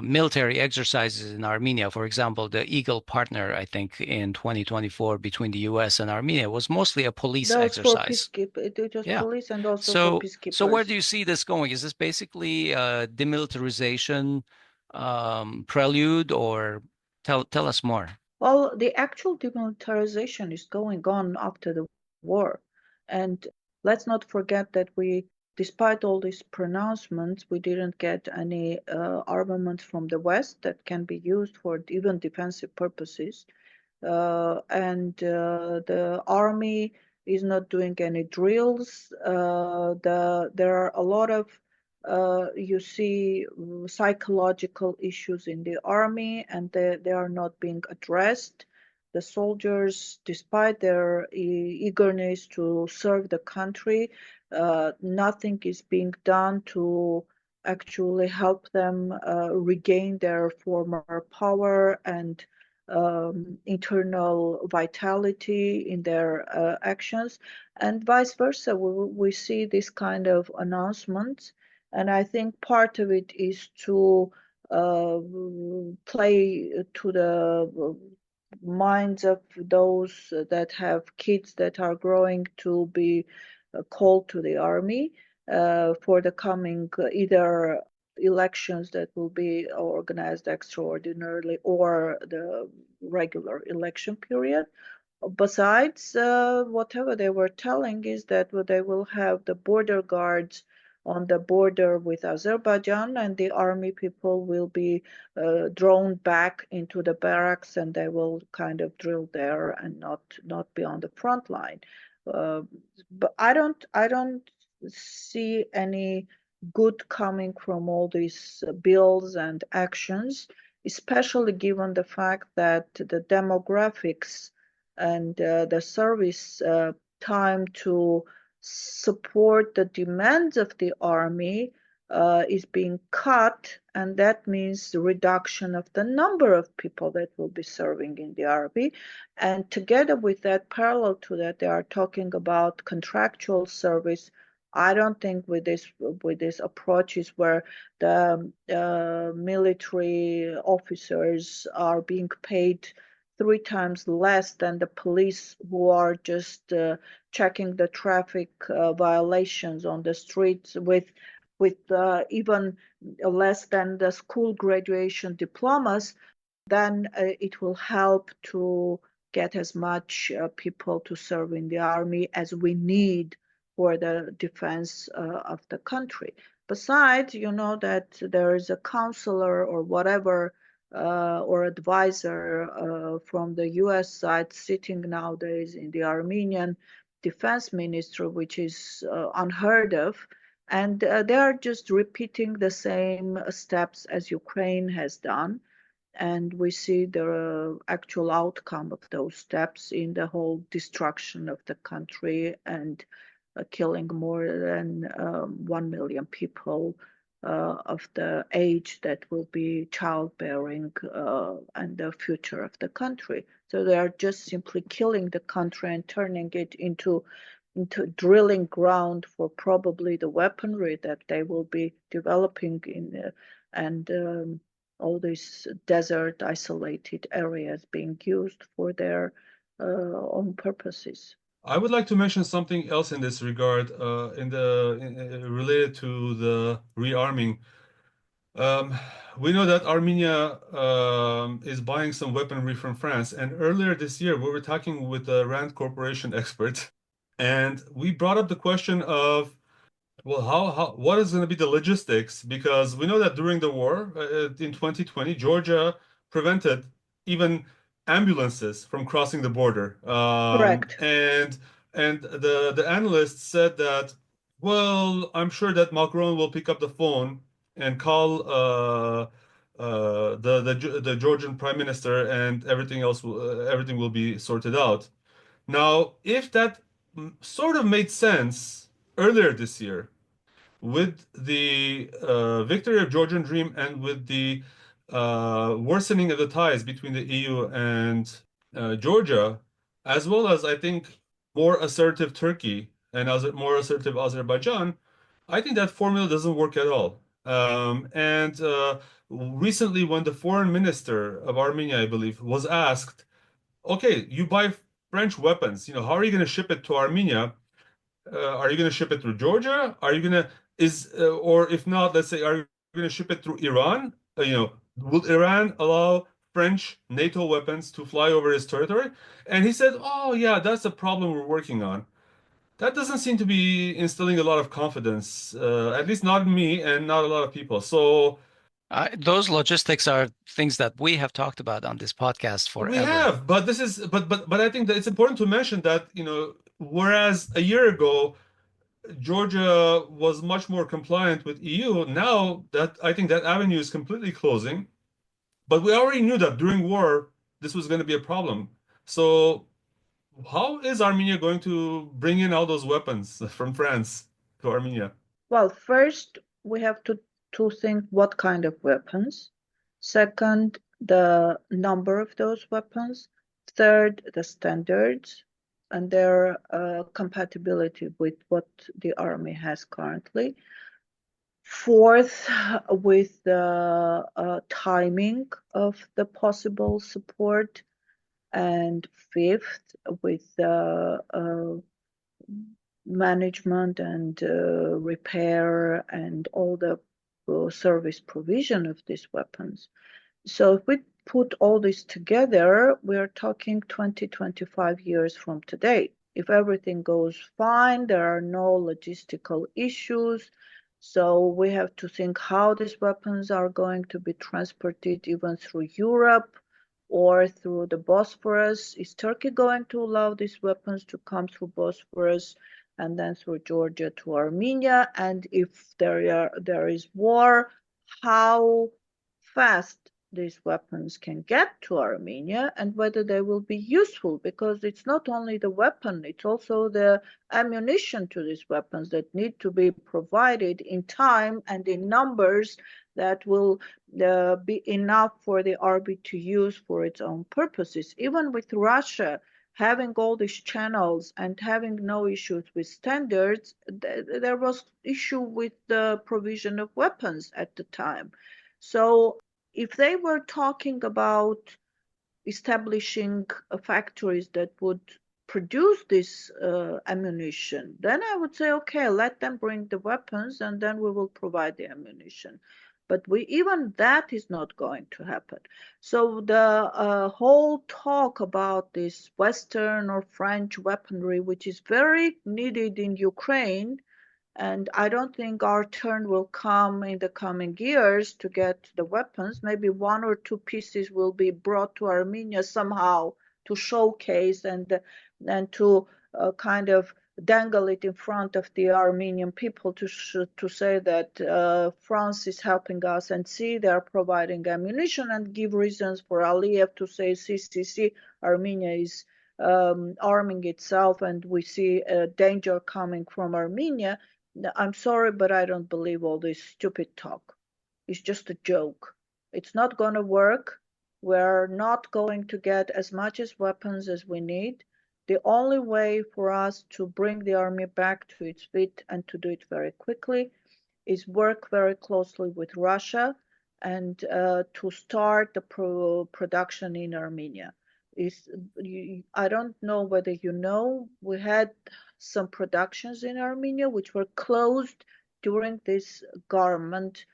military exercises in Armenia, for example, the Eagle Partner, I think, in 2024 between the US and Armenia was mostly a police exercise. It was police and also So, for peacekeepers. so where do you see this going? Is this basically a demilitarization prelude, or tell us more? Well, the actual demilitarization is going on after the war. And let's not forget that despite all these pronouncements, we didn't get any armament from the West that can be used for even defensive purposes. And the army is not doing any drills. There are a lot of you see psychological issues in the army, and they are not being addressed. The soldiers, despite their eagerness to serve the country, nothing is being done to actually help them regain their former power and internal vitality in their actions, and vice versa. We see this kind of announcements, and I think part of it is to play to the minds of those that have kids that are growing to be called to the army for the coming either elections that will be organized extraordinarily or the regular election period. Besides, whatever they were telling is that they will have the border guards on the border with Azerbaijan, and the army people will be drawn back into the barracks, and they will kind of drill there and not be on the front line. But I don't see any good coming from all these bills and actions, especially given the fact that the demographics and the service time to support the demands of the army is being cut, and that means the reduction of the number of people that will be serving in the army. And together with that, parallel to that, they are talking about contractual service. I don't think with this approach is where the military officers are being paid 3 times less than the police who are just checking the traffic violations on the streets with even less than the school graduation diplomas. Then it will help to get as much people to serve in the army as we need for the defense of the country. Besides, you know that there is a counselor or whatever or advisor from the US side sitting nowadays in the Armenian defense ministry, which is unheard of. And they are just repeating the same steps as Ukraine has done. And we see the actual outcome of those steps in the whole destruction of the country and killing more than 1 million people of the age that will be childbearing and the future of the country. So they are just simply killing the country and turning it into drilling ground for probably the weaponry that they will be developing in and all these desert isolated areas being used for their own purposes. I would like to mention something else in this regard, related to the rearming. We know that Armenia is buying some weaponry from France, and earlier this year we were talking with the Rand Corporation expert, and we brought up the question of, well, what is going to be the logistics? Because we know that during the war in 2020, Georgia prevented even ambulances from crossing the border. Correct. And the analysts said that, well, I'm sure that Macron will pick up the phone and call the Georgian prime minister, and everything will be sorted out. Now, if that sort of made sense earlier this year, with the victory of Georgian Dream and with the worsening of the ties between the EU and Georgia, as well as, I think, more assertive Turkey and more assertive Azerbaijan, I think that formula doesn't work at all. And recently, when the foreign minister of Armenia, I believe, was asked, okay, you buy French weapons, how are you going to ship it to Armenia? Are you going to ship it through Georgia? Are you going to or if not, let's say, are you going to ship it through Iran? Will Iran allow French NATO weapons to fly over his territory? And he said, "Oh yeah, that's a problem we're working on." That doesn't seem to be instilling a lot of confidence, at least not in me and not a lot of people. So those logistics are things that we have talked about on this podcast we forever. have, but I think that it's important to mention that, whereas a year ago Georgia was much more compliant with EU. Now that I think that avenue is completely closing, but we already knew that during war this was going to be a problem. So how is Armenia going to bring in all those weapons from France to Armenia? Well, first we have to think what kind of weapons. Second, the number of those weapons. Third, the standards and their compatibility with what the army has currently. Fourth, with the timing of the possible support. And fifth, with the management and repair and all the service provision of these weapons. So if we put all this together, we are talking 20, 25 years from today. If everything goes fine, there are no logistical issues. So we have to think how these weapons are going to be transported even through Europe or through the Bosphorus. Is Turkey going to allow these weapons to come through Bosphorus and then through Georgia to Armenia? And if there is war, how fast these weapons can get to Armenia and whether they will be useful, because it's not only the weapon, it's also the ammunition to these weapons that need to be provided in time and in numbers that will be enough for the army to use for its own purposes. Even with Russia having all these channels and having no issues with standards, there was issue with the provision of weapons at the time. So if they were talking about establishing factories that would produce this ammunition, then I would say, okay, let them bring the weapons and then we will provide the ammunition. But even that is not going to happen. So the whole talk about this Western or French weaponry, which is very needed in Ukraine, and I don't think our turn will come in the coming years to get the weapons. Maybe one or two pieces will be brought to Armenia somehow to showcase and to kind of dangle it in front of the Armenian people to say that France is helping us, and see they're providing ammunition, and give reasons for Aliyev to say, see, Armenia is arming itself and we see a danger coming from Armenia. I'm sorry, but I don't believe all this stupid talk. It's just a joke. It's not going to work. We're not going to get as much as weapons as we need. The only way for us to bring the army back to its feet, and to do it very quickly, is work very closely with Russia and to start the production in Armenia. I don't know whether you know, we had some productions in Armenia which were closed during this government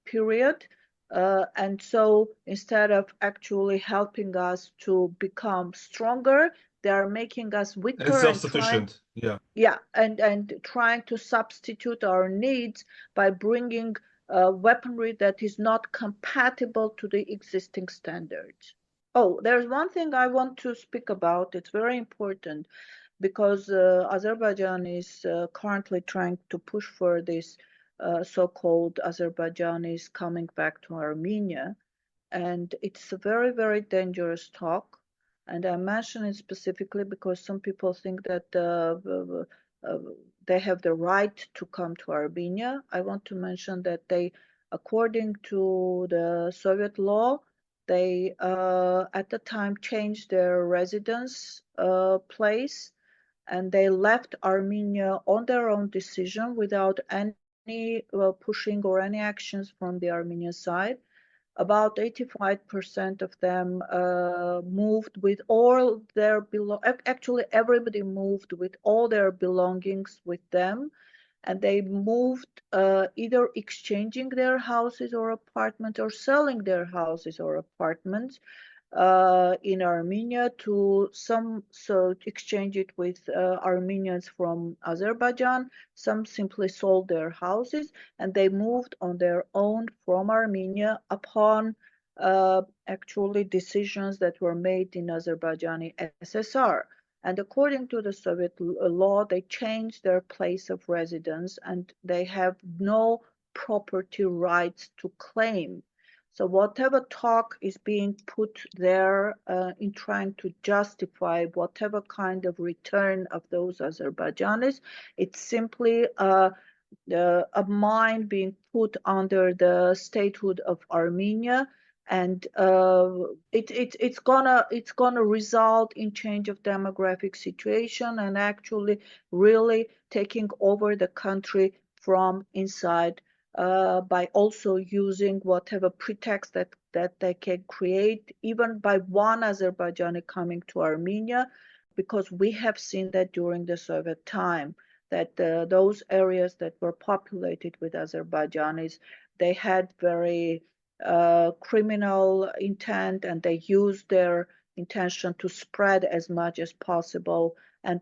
period. And so instead of actually helping us to become stronger, they are making us weaker and self-sufficient. And trying to substitute our needs by bringing weaponry that is not compatible to the existing standards. Oh, there's one thing I want to speak about. It's very important, because Azerbaijan is currently trying to push for this so-called Azerbaijanis coming back to Armenia. And it's a very, very dangerous talk. And I mention it specifically because some people think that they have the right to come to Armenia. I want to mention that they, according to the Soviet law, they at the time changed their residence place, and they left Armenia on their own decision without any pushing or any actions from the Armenian side. About 85% of them moved with all their actually everybody moved with all their belongings with them, and they moved either exchanging their houses or apartments or selling their houses or apartments in Armenia to exchange it with Armenians from Azerbaijan. Some simply sold their houses, and they moved on their own from Armenia upon actually decisions that were made in Azerbaijani SSR. And according to the Soviet law, they changed their place of residence and they have no property rights to claim. So whatever talk is being put there in trying to justify whatever kind of return of those Azerbaijanis, it's simply a mine being put under the statehood of Armenia, and it's gonna result in change of demographic situation and actually really taking over the country from inside. By also using whatever pretext that they can create, even by one Azerbaijani coming to Armenia, because we have seen that during the Soviet time, that those areas that were populated with Azerbaijanis, they had very criminal intent, and they used their intention to spread as much as possible, and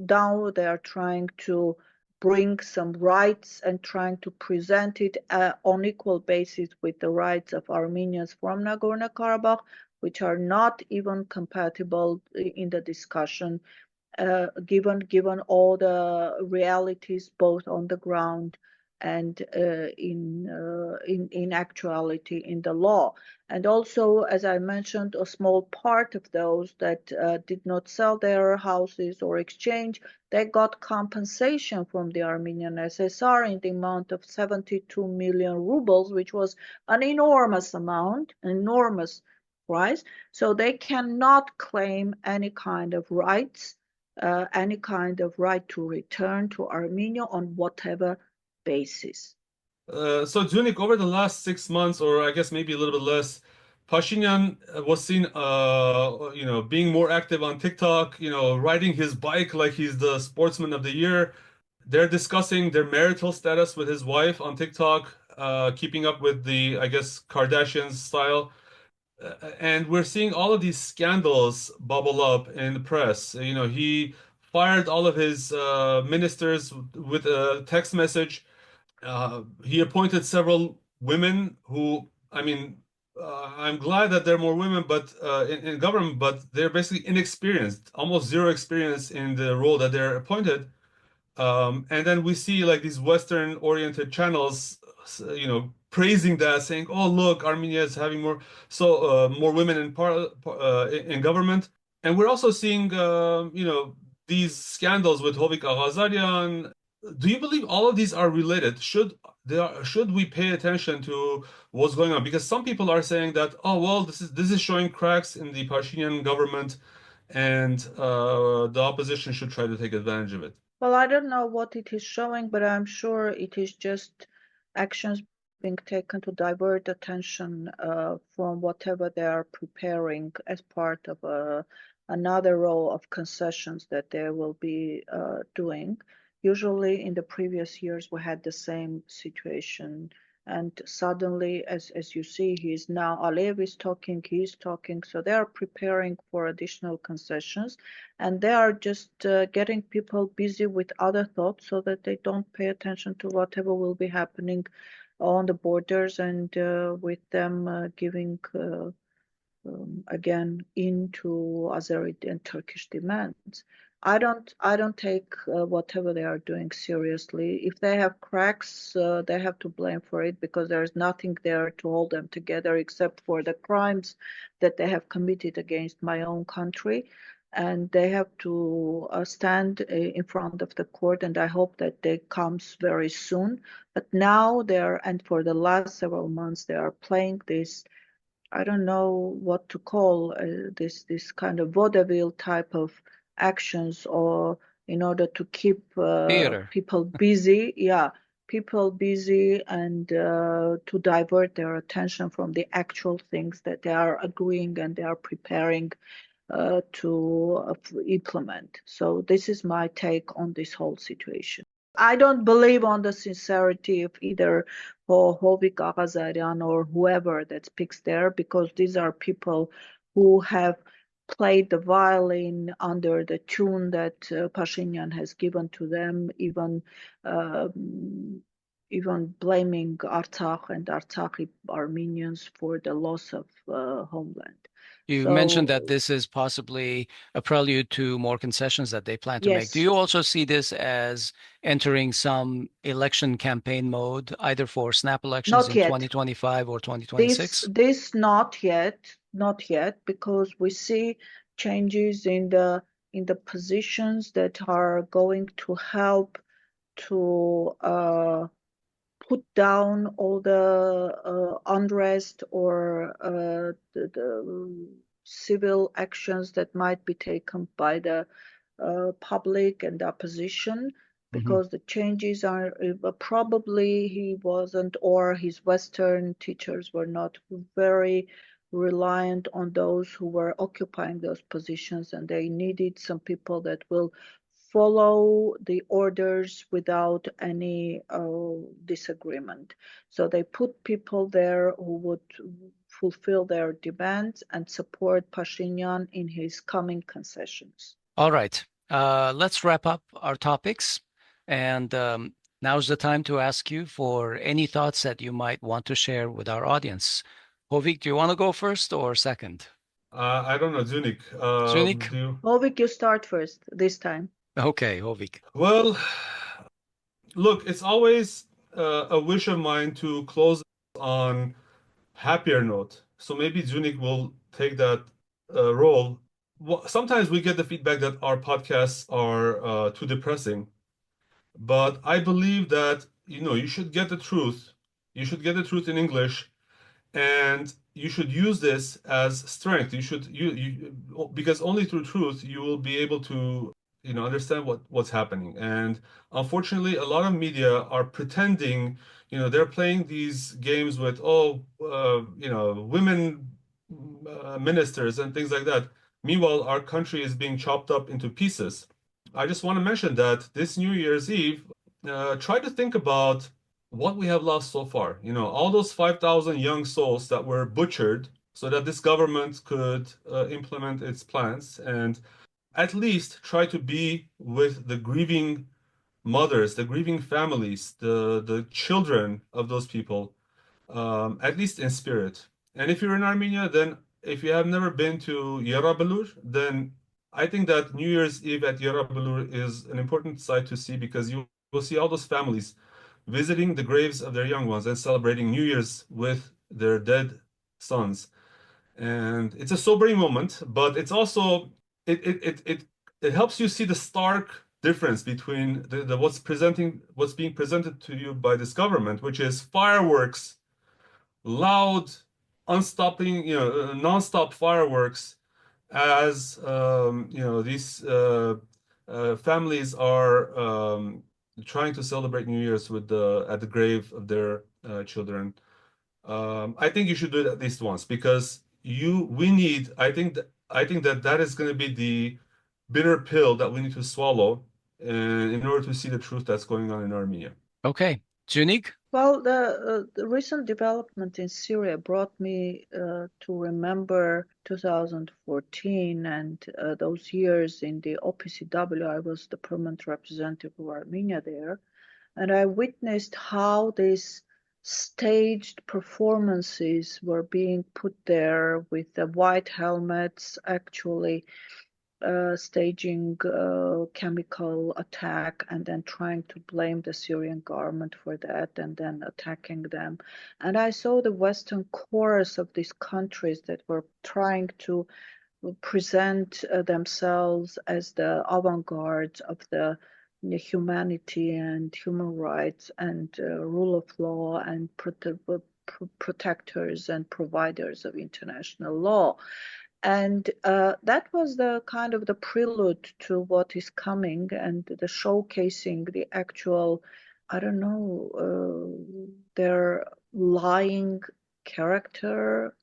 now they are trying to bring some rights and trying to present it on equal basis with the rights of Armenians from Nagorno Karabakh, which are not even compatible in the discussion, given all the realities both on the ground and in actuality in the law. And also, as I mentioned, a small part of those that did not sell their houses or exchange, they got compensation from the Armenian SSR in the amount of 72 million rubles, which was an enormous amount, an enormous price. So they cannot claim any kind of rights, any kind of right to return to Armenia on whatever basis. So Dziunik, over the last 6 months, or I guess maybe a little bit less, Pashinyan was seen, being more active on TikTok, riding his bike like he's the sportsman of the year. They're discussing their marital status with his wife on TikTok, keeping up with the, I guess, Kardashians style. And we're seeing all of these scandals bubble up in the press. He fired all of his ministers with a text message. He appointed several women who, I mean, I'm glad that there are more women, but in government, but they're basically inexperienced, almost zero experience in the role that they're appointed. And then we see like these Western-oriented channels, praising that, saying, "Oh, look, Armenia is having more women in government." And we're also seeing, these scandals with Hovik Aghajanian. Do you believe all of these are related? Should we pay attention to what's going on? Because some people are saying that, oh well, this is showing cracks in the Pashinyan government, and the opposition should try to take advantage of it. Well, I don't know what it is showing, but I'm sure it is just actions being taken to divert attention from whatever they are preparing as part of another row of concessions that they will be doing. Usually in the previous years, we had the same situation. And suddenly, as you see, he's now, Aliyev is talking, he's talking. So they are preparing for additional concessions, and they are just getting people busy with other thoughts so that they don't pay attention to whatever will be happening on the borders, and with them giving again into Azeri and Turkish demands. I don't take whatever they are doing seriously. If they have cracks, they have to blame for it, because there is nothing there to hold them together except for the crimes that they have committed against my own country. And they have to stand in front of the court, and I hope that day comes very soon. But now and for the last several months, they are playing this, I don't know what to call this kind of vaudeville type of actions, or in order to keep people busy, people busy, and to divert their attention from the actual things that they are agreeing and they are preparing to implement. So this is my take on this whole situation. I don't believe on the sincerity of either Hovik Aghajanian or whoever that speaks there, because these are people who have played the violin under the tune that Pashinyan has given to them, even blaming Artsakh and Artsakhi Armenians for the loss of homeland. You mentioned that this is possibly a prelude to more concessions that they plan to make. Do you also see this as entering some election campaign mode, either for snap elections in 2025 or 2026? This not yet, because we see changes in the positions that are going to help to put down all the unrest or the civil actions that might be taken by the public and the opposition, because the changes are probably he wasn't, or his Western teachers were not very reliant on those who were occupying those positions, and they needed some people that will follow the orders without any disagreement. So they put people there who would fulfill their demands and support Pashinyan in his coming concessions. All right. Let's wrap up our topics. And now's the time to ask you for any thoughts that you might want to share with our audience. Hovik, do you want to go first or second? I don't know, Dziunik. Dziunik? Hovik, you start first this time. Okay, Hovik. Well, look, it's always a wish of mine to close on happier note. So maybe Dziunik will take that role. Well, sometimes we get the feedback that our podcasts are too depressing, but I believe that you should get the truth. You should get the truth in English, and you should use this as strength. You because only through truth you will be able to understand what's happening. And unfortunately, a lot of media are pretending, they're playing these games with women ministers and things like that. Meanwhile, our country is being chopped up into pieces. I just want to mention that this New Year's Eve, try to think about what we have lost so far. All those 5,000 young souls that were butchered so that this government could implement its plans and at least try to be with the grieving mothers, the grieving families, the children of those people, at least in spirit. And if you're in Armenia, then if you have never been to Yarabulur, then I think that New Year's Eve at Yarabulur is an important sight to see because you will see all those families visiting the graves of their young ones and celebrating New Year's with their dead sons. And it's a sobering moment, but it's also it helps you see the stark difference between the what's being presented to you by this government, which is fireworks, loud, unstopping, non-stop fireworks, as these families are trying to celebrate New Year's with at the grave of their children. I think you should do it at least once because we need. I think that is going to be the bitter pill that we need to swallow in order to see the truth that's going on in Armenia. Okay, Dziunik? Well, the recent development in Syria brought me to remember 2014 and those years in the OPCW. I was the permanent representative of Armenia there, and I witnessed how these staged performances were being put there with the white helmets, actually staging chemical attack and then trying to blame the Syrian government for that and then attacking them. And I saw the Western chorus of these countries that were trying to present themselves as the avant-garde of the humanity and human rights and rule of law and protectors and providers of international law. And that was the kind of the prelude to what is coming and the showcasing the actual, I don't know, their lying character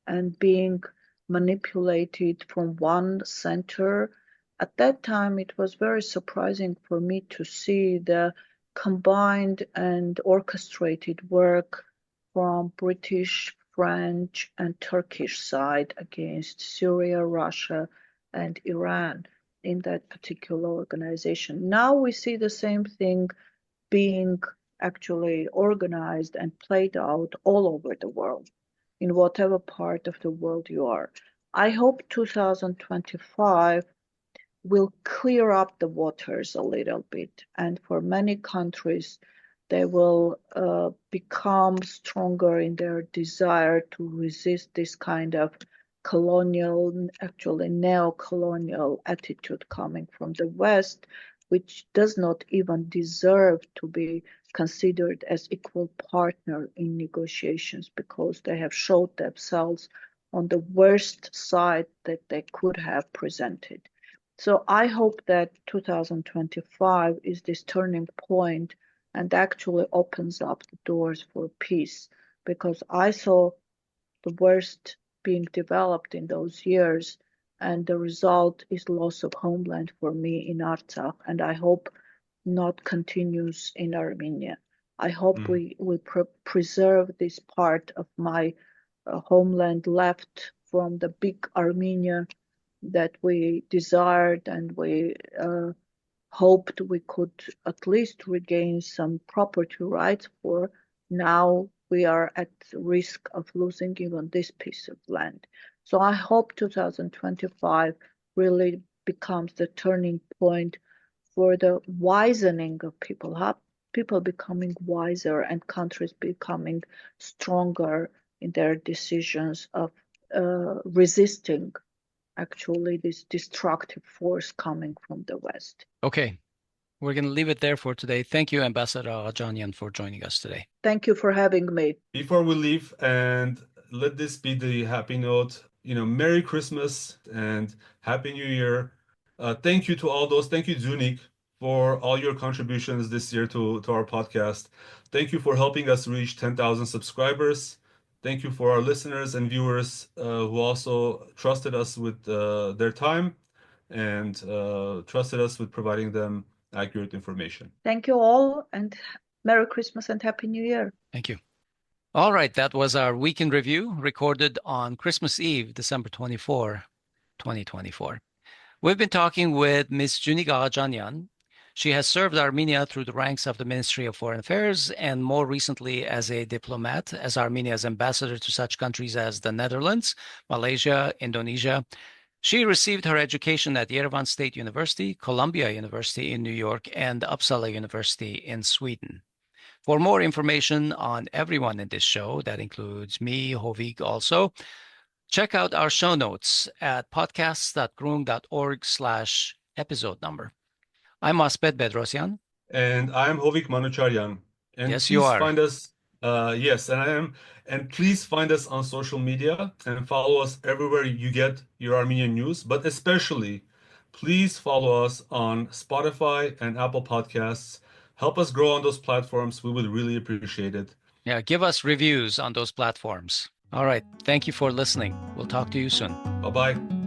and being manipulated from one center. At that time, it was very surprising for me to see the combined and orchestrated work from British, French, and Turkish side against Syria, Russia, and Iran in that particular organization. Now we see the same thing being actually organized and played out all over the world, in whatever part of the world you are. I hope 2025 will clear up the waters a little bit, and for many countries, they will become stronger in their desire to resist this kind of colonial, actually neo-colonial attitude coming from the West, which does not even deserve to be considered as equal partner in negotiations because they have showed themselves on the worst side that they could have presented. So I hope that 2025 is this turning point and actually opens up the doors for peace, because I saw the worst being developed in those years, and the result is loss of homeland for me in Artsakh, and I hope not continues in Armenia. I hope we preserve this part of my homeland left from the big Armenia that we desired and we hoped we could at least regain some property rights for. Now we are at risk of losing even this piece of land. So I hope 2025 really becomes the turning point for the wisening of people. people becoming wiser and countries becoming stronger in their decisions of resisting actually this destructive force coming from the West. Okay. We're going to leave it there for today. Thank you, Ambassador Aghajanian, for joining us today. Thank you for having me. Before we leave, and let this be the happy note, Merry Christmas and Happy New Year. Thank you to all those. Thank you, Dziunik, for all your contributions this year to our podcast. Thank you for helping us reach 10,000 subscribers. Thank you for our listeners and viewers who also trusted us with their time and trusted us with providing them accurate information. Thank you all, and Merry Christmas and Happy New Year. Thank you. All right, that was our week in review recorded on Christmas Eve, December 24, 2024. We've been talking with Ms. Dziunik Aghajanian. She has served Armenia through the ranks of the Ministry of Foreign Affairs and more recently as a diplomat, as Armenia's ambassador to such countries as the Netherlands, Malaysia, Indonesia. She received her education at Yerevan State University, Columbia University in New York, and Uppsala University in Sweden. For more information on everyone in this show, that includes me, Hovik also, check out our show notes at podcasts.groong.org/episode number. I'm Asbed Bedrossian. And I'm Hovik Manucharyan. And yes, please you are. Find us. Yes, and I am. And please find us on social media and follow us everywhere you get your Armenian news. But especially, please follow us on Spotify and Apple Podcasts. Help us grow on those platforms. We would really appreciate it. Yeah, give us reviews on those platforms. All right. Thank you for listening. We'll talk to you soon. Bye-bye.